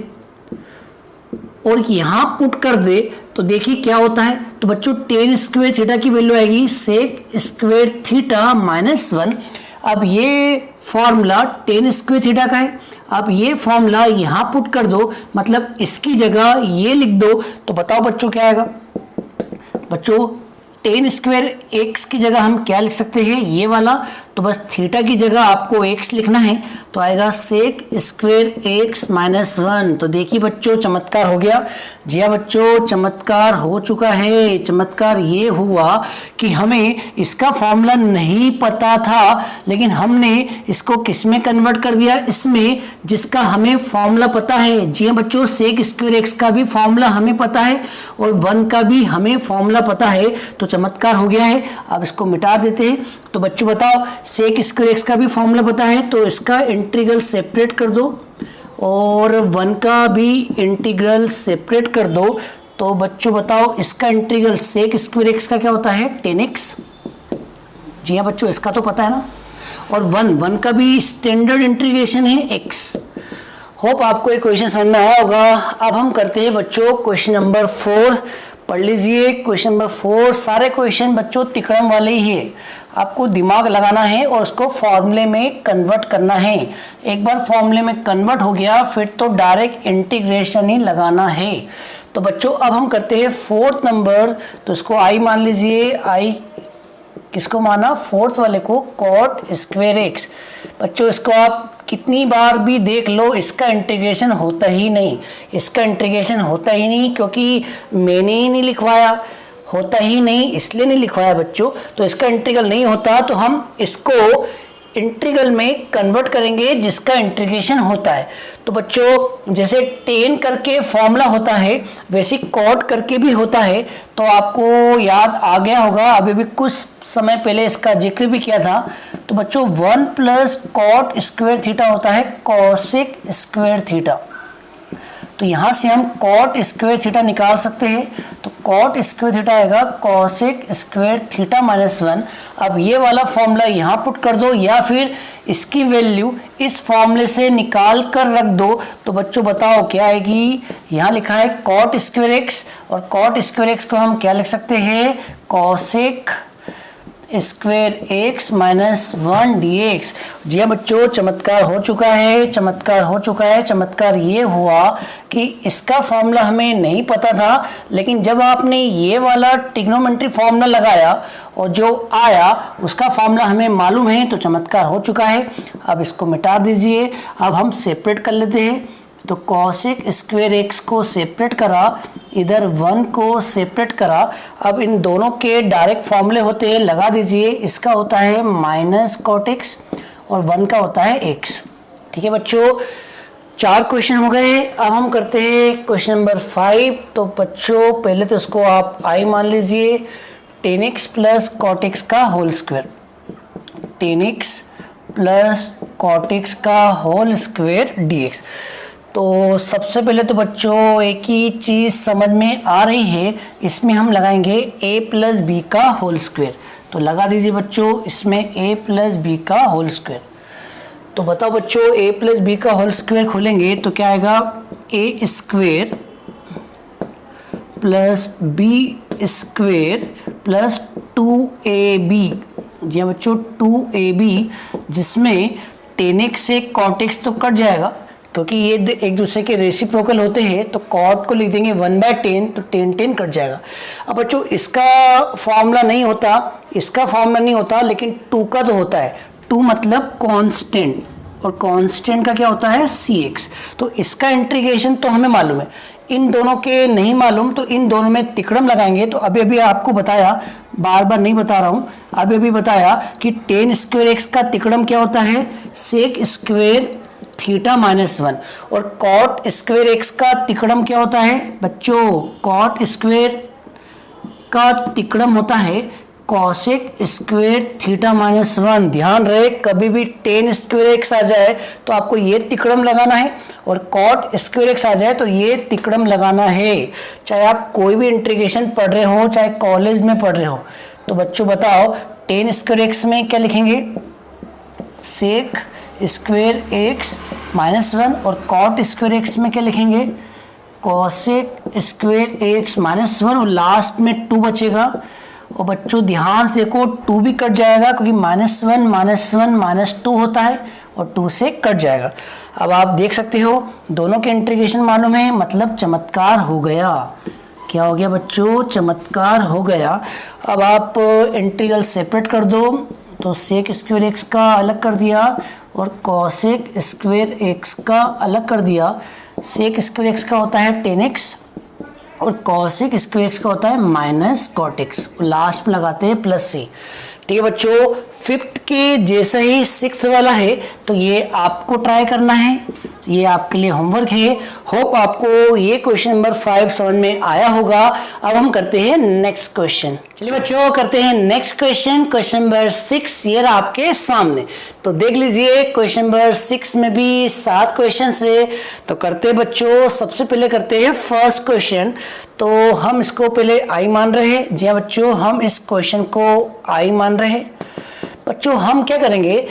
और यहाँ पुट कर दे तो देखिए क्या होता है। तो बच्चों tan स्क्वायर थीटा की वैल्यू आएगी सेक स्क्वायर थीटा माइनस 1। अब ये फॉर्मूला tan स्क्वायर थीटा का है। अब ये फॉर्मूला यहाँ पुट कर दो, मतलब इसकी जगह ये लिख दो। तो बताओ बच्चों क्या आएगा? बच्चों tan स्क्वायर एक्स की जगह हम क्या लिख सकते हैं? ये वाला। तो बस थीटा की जगह आपको x लिखना है, तो आएगा सेक स्क्वायर एक्स माइनस 1। तो देखिए बच्चों चमत्कार हो गया। जी हाँ बच्चों चमत्कार हो चुका है। चमत्कार ये हुआ कि हमें इसका फॉर्मूला नहीं पता था, लेकिन हमने इसको किस में कन्वर्ट कर दिया? इसमें जिसका हमें फॉर्मूला पता है। जी हाँ बच्चों सेक स्क्वायर एक्स का भी फॉर्मूला हमें पता है और 1 का भी हमें फॉर्मूला पता है। तो चमत्कार हो गया है। अब इसको मिटा देते हैं। तो बच्चों बताओ सेक स्क्वायर एक्स का भी फॉर्मूला पता है, तो इसका इंटीग्रल सेपरेट कर दो और 1 का भी इंटीग्रल सेपरेट कर दो। तो बच्चों बताओ इसका इंटीग्रल सेक स्क्वायर एक्स का क्या होता है? tan x। जी हाँ बच्चों इसका तो पता है ना। और 1 का भी स्टैंडर्ड इंटीग्रेशन है x। होप आपको ये क्वेश्चन समझ में आया होगा। अब हम करते हैं बच्चों क्वेश्चन नंबर 4। पढ़ लीजिए क्वेश्चन नंबर 4। सारे क्वेश्चन बच्चों तिक्रम वाले ही है, आपको दिमाग लगाना है और उसको फॉर्मूले में कन्वर्ट करना है। एक बार फॉर्मूले में कन्वर्ट हो गया फिर तो डायरेक्ट इंटीग्रेशन ही लगाना है। तो बच्चों अब हम करते हैं 4th नंबर। तो इसको आई मान लीजिए। आई किसको माना? 4th वाले को cot स्क्वायर एक्स। बच्चों इसको आप कितनी बार भी देख लो इसका इंटीग्रेशन होता ही नहीं। इसका इंटीग्रेशन होता ही नहीं क्योंकि मैंने ही नहीं लिखवाया, होता ही नहीं इसलिए नहीं लिखवाया बच्चों। तो इसका इंटीग्रल नहीं होता तो हम इसको इंटीग्रल में कन्वर्ट करेंगे जिसका इंटीग्रेशन होता है। तो बच्चों जैसे टेन करके फॉर्मूला होता है वैसे कॉट करके भी होता है। तो आपको याद आ गया होगा, अभी भी कुछ समय पहले इसका जिक्र भी किया था। तो बच्चों 1 प्लस कॉट स्क्वायर थीटा होता है कॉसेक स्क्वायर थीटा। तो यहाँ से हम कॉट स्क्वायर थीटा निकाल सकते हैं। तो कॉट स्क्वायर थीटा आएगा कॉसेक स्क्वायर थीटा माइनस 1। अब ये वाला फॉर्मूला यहाँ पुट कर दो या फिर इसकी वैल्यू इस फॉर्मूले से निकाल कर रख दो। तो बच्चों बताओ क्या आएगी। यहाँ लिखा है कॉट स्क्वायर एक्स और कॉट स्क्वायर एक्स को हम क्या लिख सकते हैं, cosec square x minus 1 dx। जी हाँ बच्चों, चमत्कार हो चुका है, चमत्कार हो चुका है। चमत्कार ये हुआ कि इसका फॉर्मूला हमें नहीं पता था, लेकिन जब आपने ये वाला ट्रिग्नोमेट्री फॉर्मूला लगाया और जो आया उसका फॉर्मूला हमें मालूम है, तो चमत्कार हो चुका है। अब इसको मिटा दीजिए। अब हम सेपरेट कर लेते हैं। तो कॉसेक स्क्वायर एक्स को सेपरेट करा, इधर 1 को सेपरेट करा। अब इन दोनों के डायरेक्ट फॉर्मूले होते हैं, लगा दीजिए। इसका होता है माइनस कॉट एक्स और 1 का होता है एक्स। ठीक है बच्चों, 4 क्वेश्चन हो गए। अब हम करते हैं क्वेश्चन नंबर 5। तो बच्चों पहले तो इसको आप आई मान लीजिए, tan X plus cot X का whole square, tan X plus cot X का होल स्क्वायर dx। तो सबसे पहले तो बच्चों एक ही चीज़ समझ में आ रही है, इसमें हम लगाएंगे a प्लस बी का होल स्क्वायर। तो लगा दीजिए बच्चों, इसमें a प्लस बी का होल स्क्वायर। तो बताओ बच्चों, a प्लस बी का होल स्क्वायर खोलेंगे तो क्या आएगा, a square plus b square plus 2ab। जी हाँ बच्चों, 2ab, जिसमें टेन एक्स से कॉट एक्स तो कट जाएगा क्योंकि ये एक दूसरे के रेसिप्रोकल होते हैं। तो कॉट को लिख देंगे 1/10, तो 10 कट जाएगा। अब बच्चों इसका फॉर्मूला नहीं होता, इसका फॉर्मूला नहीं होता, लेकिन 2 का तो होता है। 2 मतलब कांस्टेंट, और कांस्टेंट का क्या होता है, cx। तो इसका इंटीग्रेशन तो हमें मालूम है, इन दोनों के नहीं मालूम। तो इन दोनों में तिकड़म लगाएंगे। तो अभी अभी आपको बताया, बार बार नहीं बता रहा हूँ, अभी अभी बताया कि टेन स्क्वायर एक्स का तिकड़म क्या होता है, सेक स्क्वायर थीटा माइनस 1। और कॉट स्क्वायर एक्स का तिकड़म क्या होता है बच्चों, कॉट स्क्वायर का तिकड़म होता है कॉसेक स्क्वायर थीटा माइनस 1। ध्यान रहे, कभी भी टेन स्क्वायर एक्स आ जाए तो आपको ये तिकड़म लगाना है, और कॉट स्क्वायर एक्स आ जाए तो ये तिकड़म लगाना है, चाहे आप कोई भी इंटीग्रेशन पढ़ रहे हो, चाहे कॉलेज में पढ़ रहे हो। तो बच्चों बताओ, टेन स्क्वायर एक्स में क्या लिखेंगे, सेक स्क्वायर एक्स माइनस 1, और कॉट स्क्वायर एक्स में क्या लिखेंगे, कॉसेक स्क्वायर एक्स माइनस 1, और लास्ट में 2 बचेगा। और बच्चों ध्यान से देखो, 2 भी कट जाएगा क्योंकि -1 -2 होता है, और 2 से कट जाएगा। अब आप देख सकते हो दोनों के इंटीग्रेशन मालूम है, मतलब चमत्कार हो गया। क्या हो गया बच्चों, चमत्कार हो गया। अब आप इंटीग्रल सेपरेट कर दो। तो सेक स्क्वायर एक्स का अलग कर दिया और कॉसेक स्क्वायर एक्स का अलग कर दिया। सेक स्क्वायर एक्स का होता है 10x और कॉसेक स्क्वायर एक्स का होता है माइनस कॉट एक्स, लास्ट में लगाते हैं प्लस सी। ठीक है बच्चों, 5th के जैसा ही 6th वाला है, तो ये आपको ट्राई करना है, ये आपके लिए होमवर्क है। होप आपको ये क्वेश्चन नंबर 5 समझ में आया होगा। अब हम करते हैं नेक्स्ट क्वेश्चन। चलिए बच्चों करते हैं नेक्स्ट क्वेश्चन, क्वेश्चन नंबर 6 ये रहा आपके सामने। तो देख लीजिए क्वेश्चन नंबर 6 में भी 7 क्वेश्चन है। तो करते हैं बच्चों, सबसे पहले करते हैं फर्स्ट क्वेश्चन। तो हम इसको पहले आई मान रहे हैं। जी हाँ बच्चों, हम इस क्वेश्चन को आई मान रहे हैं। बच्चों हम क्या करेंगे,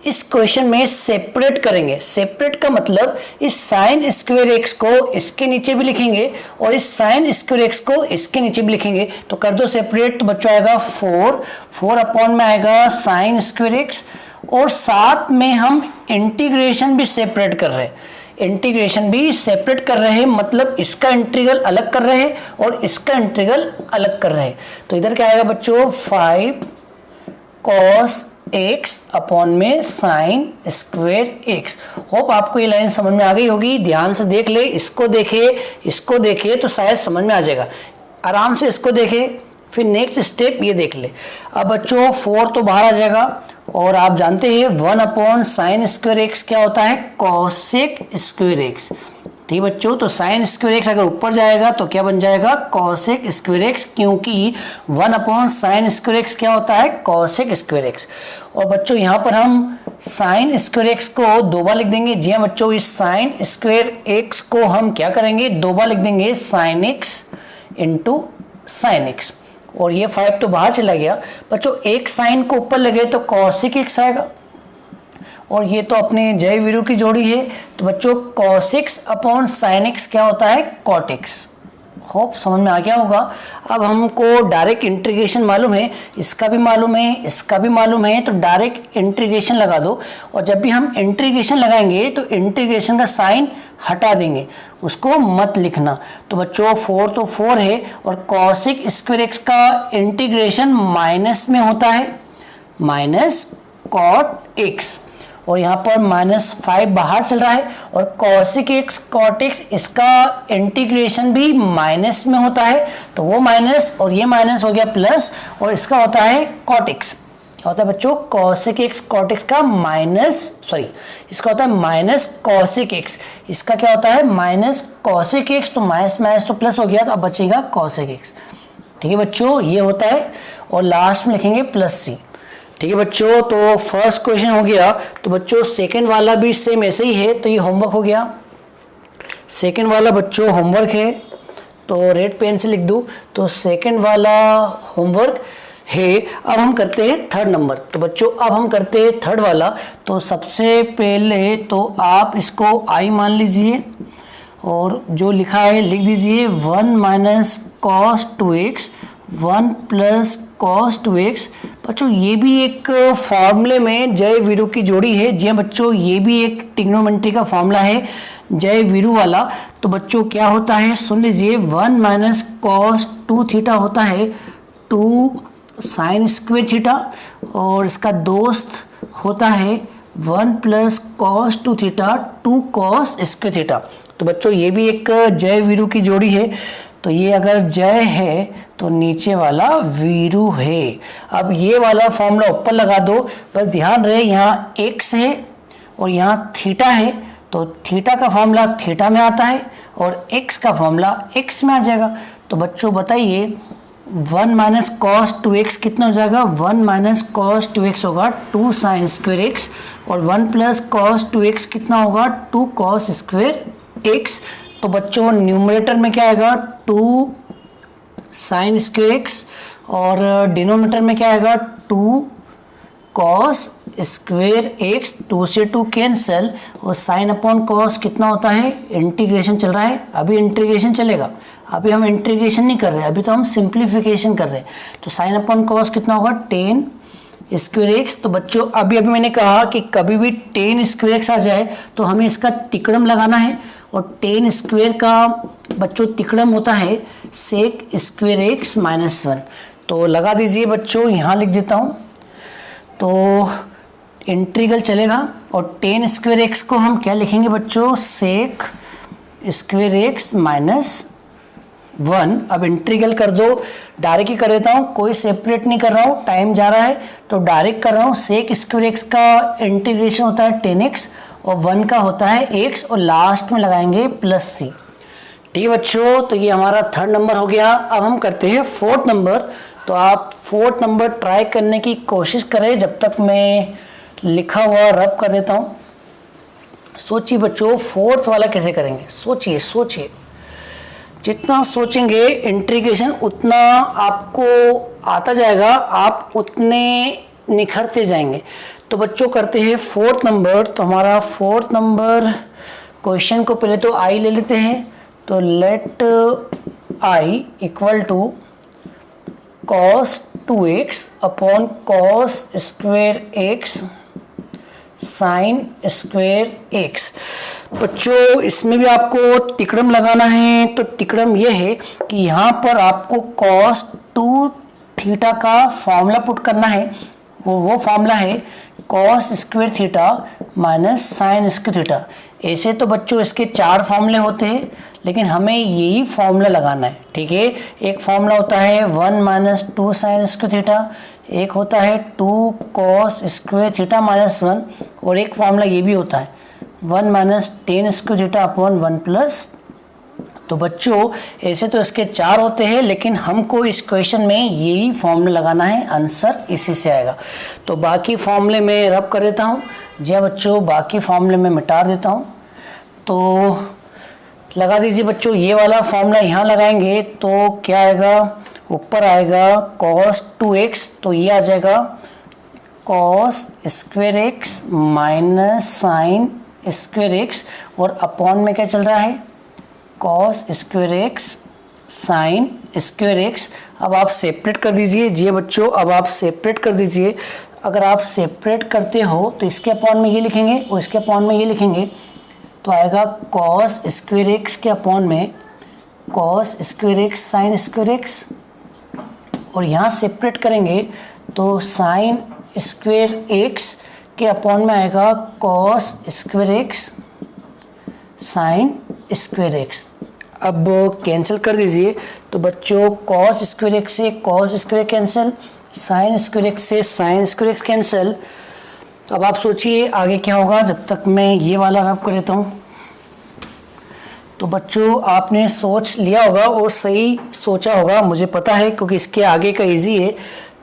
इस क्वेश्चन में सेपरेट करेंगे। सेपरेट का मतलब इस साइन स्क्वायर एक्स को इसके नीचे भी लिखेंगे और इस साइन स्क्वायर एक्स को इसके नीचे भी लिखेंगे। तो कर दो सेपरेट। तो बच्चों आएगा 4 अपॉन में आएगा साइन स्क्वायर एक्स, और साथ में हम इंटीग्रेशन भी सेपरेट कर रहे हैं, इंटीग्रेशन भी सेपरेट कर रहे हैं, मतलब इसका इंटीग्रल अलग कर रहे हैं और इसका इंटीग्रल अलग कर रहे हैं। तो इधर क्या आएगा बच्चों, 5 cos x अपॉन में साइन स्क्वायर एक्स। होप आपको ये लाइन समझ में आ गई होगी। ध्यान से देख ले, इसको देखे तो शायद समझ में आ जाएगा। आराम से इसको देखे, फिर नेक्स्ट स्टेप ये देख ले। अब बच्चों 4 तो बाहर आ जाएगा, और आप जानते हैं 1/sin²x क्या होता है, cosec²x। ठीक है बच्चों, तो sin²x अगर ऊपर जाएगा तो क्या बन जाएगा, cosec²x, क्योंकि 1/sin² क्या होता है, cosec²x। और बच्चों यहाँ पर हम sin²x को 2 बार लिख देंगे। जी हाँ बच्चों, इस sin²x को हम क्या करेंगे, 2 बार लिख देंगे, sin x into sin x। और ये 5 तो बाहर चला गया बच्चों, एक साइन को ऊपर लगे तो cosec x आएगा, और ये तो अपने जय वीरू की जोड़ी है, तो बच्चों cos x/sin x क्या होता है, cot x। होप समझ में आ गया होगा। अब हमको डायरेक्ट इंटीग्रेशन मालूम है, इसका भी मालूम है, इसका भी मालूम है, तो डायरेक्ट इंटीग्रेशन लगा दो। और जब भी हम इंटीग्रेशन लगाएंगे तो इंटीग्रेशन का साइन हटा देंगे, उसको मत लिखना। तो बच्चों 4 तो 4 है, और cosec²x का इंटीग्रेशन माइनस में होता है, माइनस cot x, और यहाँ पर -5 बाहर चल रहा है, और cosec x cot x इसका इंटीग्रेशन भी माइनस में होता है, तो वो माइनस और ये माइनस हो गया प्लस, और इसका होता है cot x। क्या होता है बच्चों, cosec x cot x का इसका होता है माइनस cosec x, इसका क्या होता है माइनस cosec x, तो माइनस माइनस तो प्लस हो गया, तो अब बचेगा cosec x। ठीक है बच्चों, ये होता है, और लास्ट में लिखेंगे +3। ठीक है बच्चों, तो फर्स्ट क्वेश्चन हो गया। तो बच्चों सेकंड वाला भी सेम ऐसे ही है, तो ये होमवर्क हो गया। सेकंड वाला बच्चों होमवर्क है, तो रेड पेन से लिख दूँ, तो सेकंड वाला होमवर्क है। अब हम करते हैं थर्ड नंबर। तो बच्चों अब हम करते हैं थर्ड वाला। तो सबसे पहले तो आप इसको i मान लीजिए, और जो लिखा है लिख दीजिए 1 - cos 2x 1 + cos 2x। बच्चों ये भी एक फॉर्मूले में जय वीरू की जोड़ी है। जी हाँ बच्चों, ये भी एक ट्रिग्नोमेट्री का फॉर्मूला है जय वीरू वाला। तो बच्चों क्या होता है, सुन लीजिए, 1 - cos 2θ होता है 2 sin²θ, और इसका दोस्त होता है 1 + cos 2θ 2 cos²θ। तो बच्चों ये भी एक जय वीरू की जोड़ी है। तो ये अगर जय है तो नीचे वाला वीरू है। अब ये वाला फॉर्मूला ऊपर लगा दो, बस ध्यान रहे यहाँ x है और यहाँ थीटा है, तो थीटा का फॉर्मूला थीटा में आता है और x का फॉर्मूला x में आ जाएगा। तो बच्चों बताइए 1 - cos 2x कितना हो जाएगा, 1 - cos 2x होगा 2 sin²x, और 1 + cos 2x कितना होगा 2 cos²x। तो बच्चों न्यूमरेटर में क्या आएगा 2 sin²x, और डिनोमिनेटर में क्या आएगा 2 cos²x। 2 से 2 कैंसिल, और sin/cos कितना होता है, इंटीग्रेशन चल रहा है, अभी इंटीग्रेशन चलेगा, अभी हम इंटीग्रेशन नहीं कर रहे, अभी तो हम सिंप्लीफिकेशन कर रहे हैं। तो sin/cos कितना होगा 10²x। तो बच्चों अभी मैंने कहा कि कभी भी 10²x आ जाए तो हमें इसका तिकड़म लगाना है, और 10² का बच्चों तिकड़म होता है sec²x - 1। तो लगा दीजिए बच्चों, यहाँ लिख देता हूँ, तो इंटीग्रल चलेगा, और 10²x को हम क्या लिखेंगे बच्चों, sec²x - 1। अब इंटीग्रल कर दो, डायरेक्ट ही कर देता हूँ, कोई सेपरेट नहीं कर रहा हूँ, टाइम जा रहा है तो डायरेक्ट कर रहा हूँ। sec²x का इंटीग्रेशन होता है 10x, और 1 का होता है x, और लास्ट में लगाएंगे +c। ठीक है बच्चों, तो ये हमारा थर्ड नंबर हो गया। अब हम करते हैं फोर्थ नंबर। तो आप फोर्थ नंबर ट्राई करने की कोशिश करें, जब तक मैं लिखा हुआ रब कर देता हूँ। सोचिए बच्चों फोर्थ वाला कैसे करेंगे, सोचिए, जितना सोचेंगे इंटीग्रेशन उतना आपको आता जाएगा, आप उतने निखरते जाएंगे। तो बच्चों करते हैं फोर्थ नंबर। तो हमारा फोर्थ नंबर क्वेश्चन को पहले तो आई ले लेते हैं। तो late i = cos 2x upon cos²x sin²x। बच्चों इसमें भी आपको तिकड़म लगाना है। तो तिकड़म यह है कि यहाँ पर आपको cos 2θ का फॉर्मूला पुट करना है। वो फॉर्मूला है cos²θ - sin²θ। ऐसे तो बच्चों इसके 4 फॉर्मूले होते हैं, लेकिन हमें यही फॉर्मूला लगाना है। ठीक है, एक फॉर्मूला होता है 1 - 2 sin²θ, एक होता है 2 cos स्क्वायर थीटा माइनस 1, और एक फॉर्मूला ये भी होता है 1 minus ten square theta upon 1 plus. तो बच्चों ऐसे तो इसके 4 होते हैं, लेकिन हमको इस क्वेश्चन में यही फॉर्मूला लगाना है, आंसर इसी से आएगा। तो बाकी फॉर्मूले में रब कर देता हूँ। जी हाँ बच्चों, बाकी फॉर्मूले में मिटा देता हूँ। तो लगा दीजिए बच्चों, ये वाला फॉर्मूला यहाँ लगाएंगे तो क्या आएगा, ऊपर आएगा cos 2x, तो ये आ जाएगा cos square x minus sine square x, और अपॉन में क्या चल रहा है, cos square x sine square x. अब आप सेपरेट कर दीजिए। जी बच्चों, अब आप सेपरेट कर दीजिए। अगर आप सेपरेट करते हो तो इसके अपॉन में ये लिखेंगे और इसके अपॉन में ये लिखेंगे, तो आएगा cos स्क्वेयर एक्स के अपॉन में cos square x sine square x, और यहाँ सेपरेट करेंगे तो साइन स्क्वेयर एक्स के अपॉन में आएगा cos square x sine square x. अब कैंसिल कर दीजिए। तो बच्चों cos स्क्वेयर एक्स से cos square cancel, sine square x से साइन स्क्वेयर एक्स कैंसिल। तो अब आप सोचिए आगे क्या होगा, जब तक मैं ये वाला रब कर देता हूँ। तो बच्चों आपने सोच लिया होगा और सही सोचा होगा, मुझे पता है, क्योंकि इसके आगे का इजी है।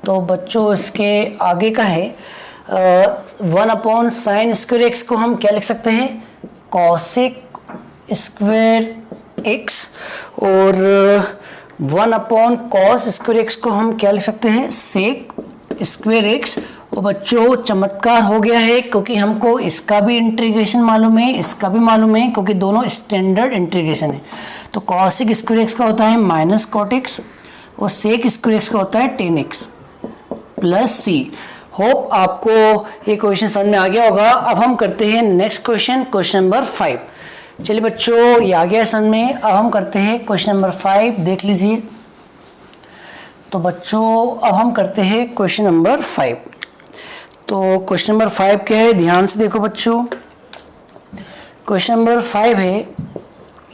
तो बच्चों इसके आगे का है 1 अपॉन साइन स्क्वेयर एक्स को हम क्या लिख सकते हैं, कॉसेक स्क्वेयर एक्स, और 1 अपॉन कॉस स्क्वेयर एक्स को हम क्या लिख सकते हैं, सेक स्क्वेयर एक्स। और बच्चों चमत्कार हो गया है, क्योंकि हमको इसका भी इंटीग्रेशन मालूम है, इसका भी मालूम है, क्योंकि दोनों स्टैंडर्ड इंटीग्रेशन है। तो कॉसिक स्क्वेयर एक्स का होता है माइनस कॉट एक्स, और सेक स्क्वेयर एक्स का होता है टेन एक्स प्लस सी। होप आपको ये क्वेश्चन समझ में आ गया होगा। अब हम करते हैं नेक्स्ट क्वेश्चन, क्वेश्चन नंबर 5। चलिए बच्चों ये आ गया समझ में। अब हम करते हैं क्वेश्चन नंबर 5, देख लीजिए। तो बच्चों अब हम करते हैं क्वेश्चन नंबर 5। तो क्वेश्चन नंबर 5 क्या है, ध्यान से देखो बच्चों। क्वेश्चन नंबर 5 है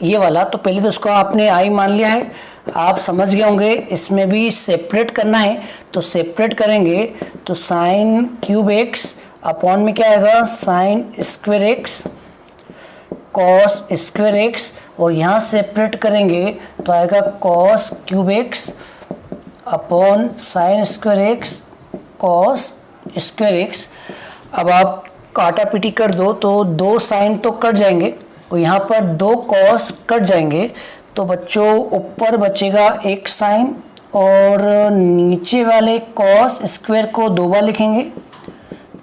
ये वाला। तो पहले तो उसको आपने आई मान लिया है, आप समझ गए होंगे। इसमें भी सेपरेट करना है, तो सेपरेट करेंगे तो साइन क्यूब एक्स अपॉन में क्या आएगा, sine square x cos square x, और यहाँ सेपरेट करेंगे तो आएगा cos cube x upon sine square x cos square x. अब आप काटा पीटी कर दो तो 2 साइन तो कट जाएंगे और यहाँ पर 2 कॉस कट जाएंगे। तो बच्चों ऊपर बचेगा एक साइन, और नीचे वाले कॉस स्क्वेयर को 2 बार लिखेंगे,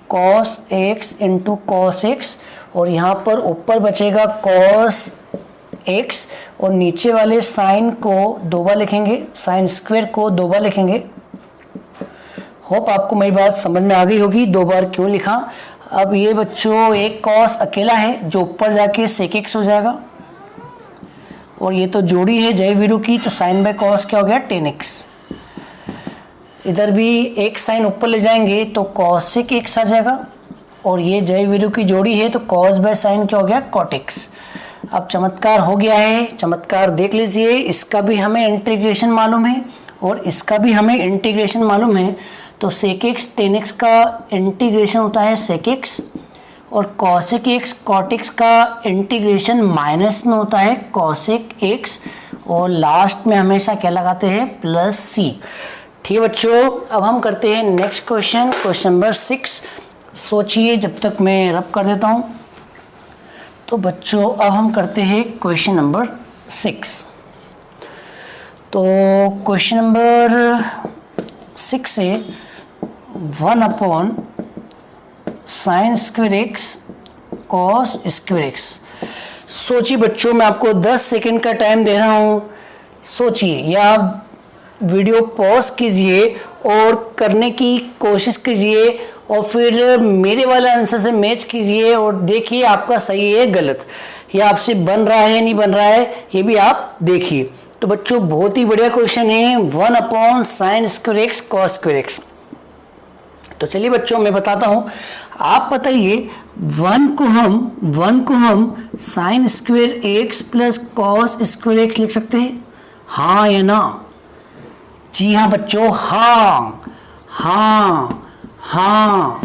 cos X into cos x, और यहाँ पर ऊपर बचेगा कॉस एक्स, और नीचे वाले साइन को 2 बार लिखेंगे, साइन स्क्वेयर को 2 बार लिखेंगे। होप आपको मेरी बात समझ में आ गई होगी 2 बार क्यों लिखा। अब ये बच्चों एक कॉस अकेला है जो ऊपर जाके सेक एक्स हो जाएगा, और ये तो जोड़ी है जय वीरू की, तो साइन बाय कॉस क्या हो गया, टेन एक्स। इधर भी एक साइन ऊपर ले जाएंगे तो कॉसेक एक्स आ जाएगा, और ये जय वीरू की जोड़ी है तो कॉस बाय साइन क्या हो गया, कॉट एक्स। अब चमत्कार हो गया है, चमत्कार देख लीजिए। इसका भी हमें इंटीग्रेशन मालूम है और इसका भी हमें इंटीग्रेशन मालूम है। तो सेक एक्स टेन एक्स का इंटीग्रेशन होता है सेक एक्स, और कॉसेक एक्स कॉट एक्स का इंटीग्रेशन माइनस में होता है कॉसेक एक्स, और लास्ट में हमेशा क्या लगाते हैं, प्लस सी। ठीक है बच्चों, अब हम करते हैं नेक्स्ट क्वेश्चन, क्वेश्चन नंबर 6। सोचिए जब तक मैं रब कर देता हूँ। तो बच्चों अब हम करते हैं क्वेश्चन नंबर 6। तो क्वेश्चन नंबर 6 है 1 upon sine square x cos square x. सोचिए बच्चों, मैं आपको 10 सेकंड का टाइम दे रहा हूँ। सोचिए, या वीडियो पॉज कीजिए और करने की कोशिश कीजिए, और फिर मेरे वाले आंसर से मैच कीजिए और देखिए आपका सही है गलत, या आपसे बन रहा है नहीं बन रहा है, ये भी आप देखिए। तो बच्चों बहुत ही बढ़िया क्वेश्चन है, 1 upon sine square x cos square x. तो चलिए बच्चों मैं बताता हूँ, आप बताइए 1 को हम sine square x plus cos square x लिख सकते हैं, हाँ या ना? जी हाँ बच्चों, हाँ हाँ हाँ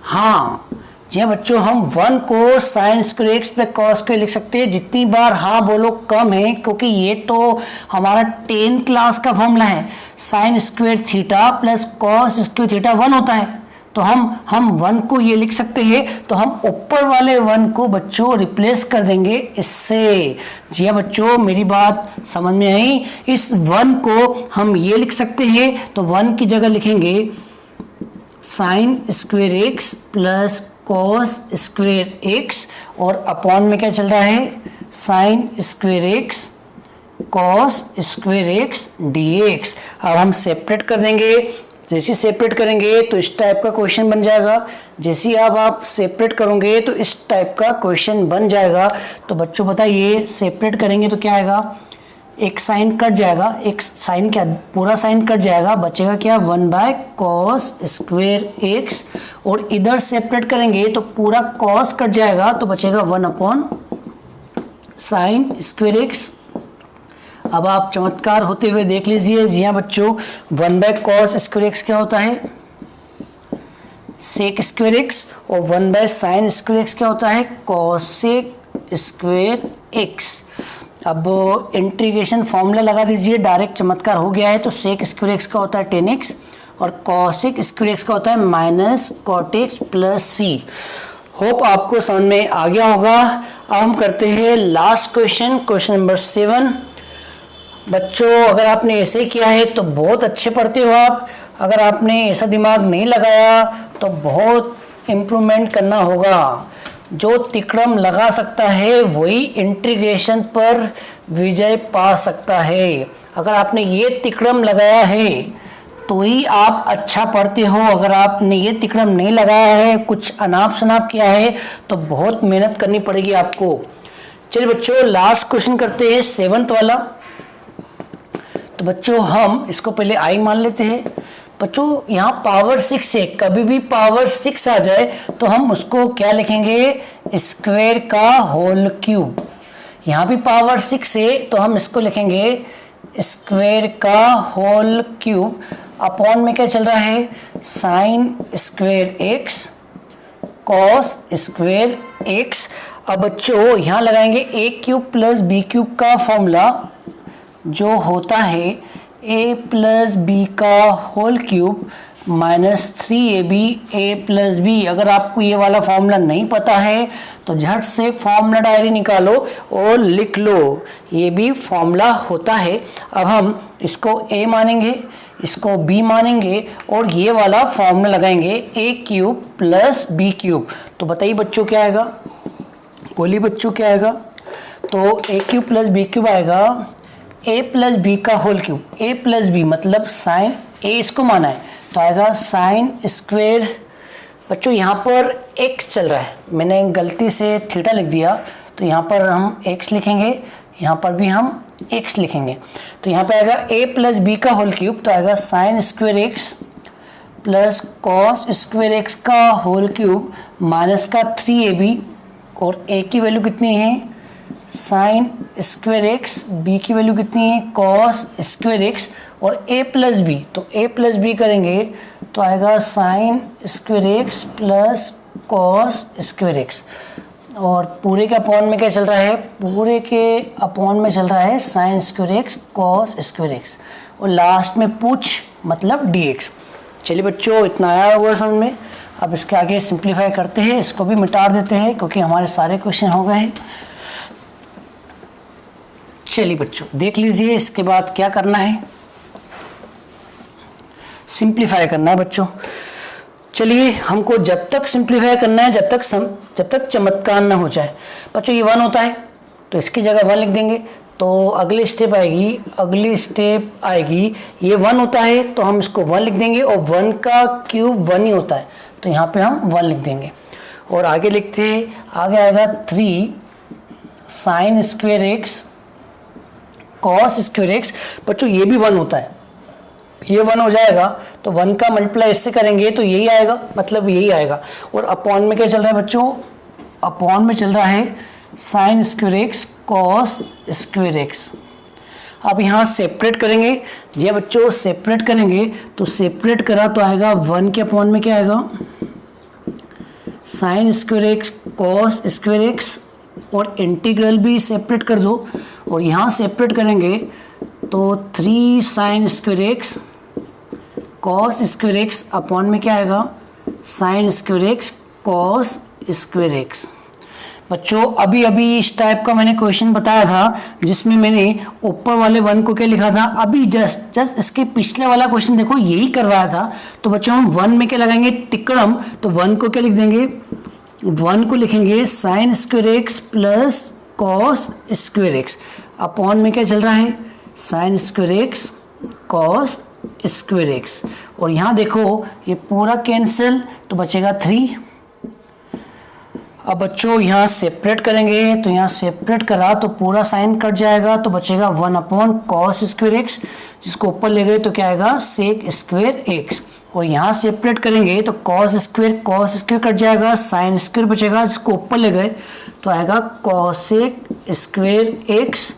हाँ। जी हाँ बच्चों, हम 1 को sign square x plus cos square लिख सकते हैं। जितनी बार हाँ बोलो कम है, क्योंकि ये तो हमारा 10 क्लास का फॉर्मूला है। Sine square theta plus cos square theta 1 होता है। तो हम 1 को ये लिख सकते हैं। तो हम ऊपर वाले 1 को बच्चों रिप्लेस कर देंगे इससे। जी हाँ बच्चों, मेरी बात समझ में आई। इस 1 को हम ये लिख सकते हैं। तो 1 की जगह लिखेंगे sign square x plus cos square x, और अपॉन में क्या चल रहा है, sine square x cos square x dx। अब हम सेपरेट कर देंगे। जैसे सेपरेट करेंगे तो इस टाइप का क्वेश्चन बन जाएगा। जैसे आप सेपरेट करोगे तो इस टाइप का क्वेश्चन बन जाएगा। तो बच्चों बताइए, सेपरेट करेंगे तो क्या आएगा, एक साइन कट जाएगा, एक साइन क्या, पूरा साइन कट जाएगा, बचेगा क्या, 1 बाय कॉस स्क्वायर एक्स। और इधर सेपरेट करेंगे तो पूरा कॉस कट जाएगा, तो बचेगा 1 अपॉन साइन स्क्वायर एक्स। अब आप चमत्कार होते हुए देख लीजिए। जी हाँ बच्चों, 1 बाय कॉस स्क्वायर एक्स क्या होता है, सेक स्क्वायर एक्स, और 1 बाय साइन स्क्वायर एक्स क्या होता है, कॉसेक स्क्वायर एक्स। अब इंटीग्रेशन फॉर्मूला लगा दीजिए, डायरेक्ट चमत्कार हो गया है। तो सेक स्क्वायर एक्स का होता है 10x, और कॉसेक स्क्वायर एक्स का होता है माइनस कॉट एक्स प्लस सी। होप आपको समझ में आ गया होगा। अब हम करते हैं लास्ट क्वेश्चन, क्वेश्चन नंबर 7। बच्चों अगर आपने ऐसे किया है तो बहुत अच्छे पढ़ते हो आप। अगर आपने ऐसा दिमाग नहीं लगाया तो बहुत इम्प्रूवमेंट करना होगा। जो तिकड़म लगा सकता है वही इंटीग्रेशन पर विजय पा सकता है। अगर आपने ये तिकड़म लगाया है तो ही आप अच्छा पढ़ते हो। अगर आपने ये तिकड़म नहीं लगाया है, कुछ अनाप शनाप किया है, तो बहुत मेहनत करनी पड़ेगी आपको। चलिए बच्चों, लास्ट क्वेश्चन करते हैं 7th वाला। तो बच्चों हम इसको पहले आई मान लेते हैं। बच्चों यहाँ पावर 6 है, कभी भी पावर 6 आ जाए तो हम उसको क्या लिखेंगे, स्क्वायर का होल क्यूब। यहाँ भी पावर 6 है तो हम इसको लिखेंगे स्क्वायर का होल क्यूब। अपॉन में क्या चल रहा है, sine square x cos square x. अब बच्चों यहाँ लगाएंगे a cube plus b cube का फॉर्मूला, जो होता है a प्लस बी का whole cube minus 3ab a plus b. अगर आपको ये वाला फॉर्मूला नहीं पता है तो झट से फॉर्मूला डायरी निकालो और लिख लो, ये भी फॉर्मूला होता है। अब हम इसको a मानेंगे, इसको b मानेंगे, और ये वाला फॉर्मूला लगाएंगे a cube plus b cube. तो बताइए बच्चों क्या आएगा, बोलिए बच्चों क्या आएगा। तो a cube plus b cube आएगा a प्लस बी का whole cube, a plus b मतलब साइन a इसको माना है, तो आएगा साइन स्क्वायर। बच्चों यहाँ पर x चल रहा है, मैंने गलती से थीटा लिख दिया, तो यहाँ पर हम x लिखेंगे, यहाँ पर भी हम x लिखेंगे। तो यहाँ पे आएगा a प्लस बी का होल क्यूब, तो आएगा sign square x plus cos square x का होल क्यूब माइनस का 3ab, और a की वैल्यू कितनी है, साइन स्क्वायर एक्स, बी की वैल्यू कितनी है, कॉस स्क्वायर एक्स, और a प्लस बी, तो a प्लस बी करेंगे तो आएगा sign square x plus cos square x. और पूरे के अपॉन में क्या चल रहा है, पूरे के अपॉन में चल रहा है sine square x cos square x, और लास्ट में पूछ मतलब dx। चलिए बच्चों इतना आया होगा समझ में। अब इसके आगे सिंप्लीफाई करते हैं, इसको भी मिटा देते हैं क्योंकि हमारे सारे क्वेश्चन हो गए हैं। चलिए बच्चों देख लीजिए इसके बाद क्या करना है, सिंप्लीफाई करना है बच्चों। चलिए हमको जब तक सिंप्लीफाई करना है जब तक चमत्कार ना हो जाए। बच्चों ये 1 होता है तो इसकी जगह 1 लिख देंगे, तो अगली स्टेप आएगी ये 1 होता है तो हम इसको 1 लिख देंगे, और 1 का क्यूब 1 ही होता है तो यहाँ पे हम 1 लिख देंगे। और आगे लिखते हैं, आगे आएगा 3 sign square x cos square x. बच्चों ये भी 1 होता है, ये 1 हो जाएगा तो 1 का मल्टीप्लाई इससे करेंगे तो यही आएगा, मतलब यही आएगा। और अपॉन में क्या चल रहा है बच्चों, अपॉन में चल रहा है sine square x cos square x. अब यहाँ सेपरेट करेंगे। जब बच्चों सेपरेट करेंगे तो सेपरेट करा तो आएगा 1 के अपॉन में क्या आएगा, sign square x cos square x, और इंटीग्रल भी सेपरेट कर दो। और यहाँ सेपरेट करेंगे तो 3 sign square x cos square x upon में क्या आएगा, sign square x cos square x. बच्चों अभी अभी इस टाइप का मैंने क्वेश्चन बताया था जिसमें मैंने ऊपर वाले 1 को क्या लिखा था, अभी जस्ट इसके पिछले वाला क्वेश्चन देखो यही करवाया था। तो बच्चों हम 1 में क्या लगाएंगे, तिकड़म, तो 1 को क्या लिख देंगे, 1 को लिखेंगे sign square x plus cos square x upon में क्या चल रहा है, sine square x cos square x. और यहाँ देखो ये पूरा कैंसिल तो बचेगा 3। अब बच्चों यहाँ सेपरेट करेंगे तो यहाँ सेपरेट करा तो पूरा साइन कट जाएगा तो बचेगा 1 अपॉन कॉस स्क्वायर एक्स, जिसको ऊपर ले गए तो क्या आएगा, सेक स्क्वायर एक्स। और यहाँ सेपरेट करेंगे तो कॉस स्क्वायर कट जाएगा, साइन स्क्वायर बचेगा, जिसको ऊपर ले गए तो आएगा कॉसेक स्क्वायर एक्स।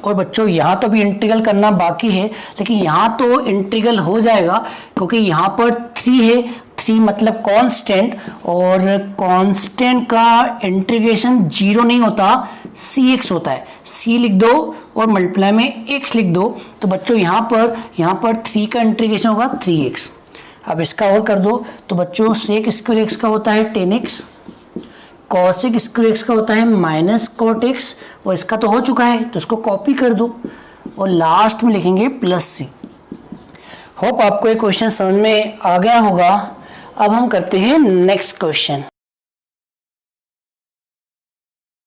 और बच्चों यहाँ तो भी इंटीग्रल करना बाकी है, लेकिन यहाँ तो इंटीग्रल हो जाएगा क्योंकि यहाँ पर 3 है, 3 मतलब कांस्टेंट, और कांस्टेंट का इंटीग्रेशन 0 नहीं होता, cx होता है। c लिख दो और मल्टीप्लाई में x लिख दो। तो बच्चों यहाँ पर 3 का इंटीग्रेशन होगा 3x। अब इसका और कर दो तो बच्चों सेक स्क्वायर एक्स का होता है 10x, कॉसेक स्क्वायर एक्स का होता है माइनस कॉट एक्स, और इसका तो हो चुका है तो इसको कॉपी कर दो और लास्ट में लिखेंगे प्लस सी। होप आपको ये क्वेश्चन समझ में आ गया होगा। अब हम करते हैं नेक्स्ट क्वेश्चन।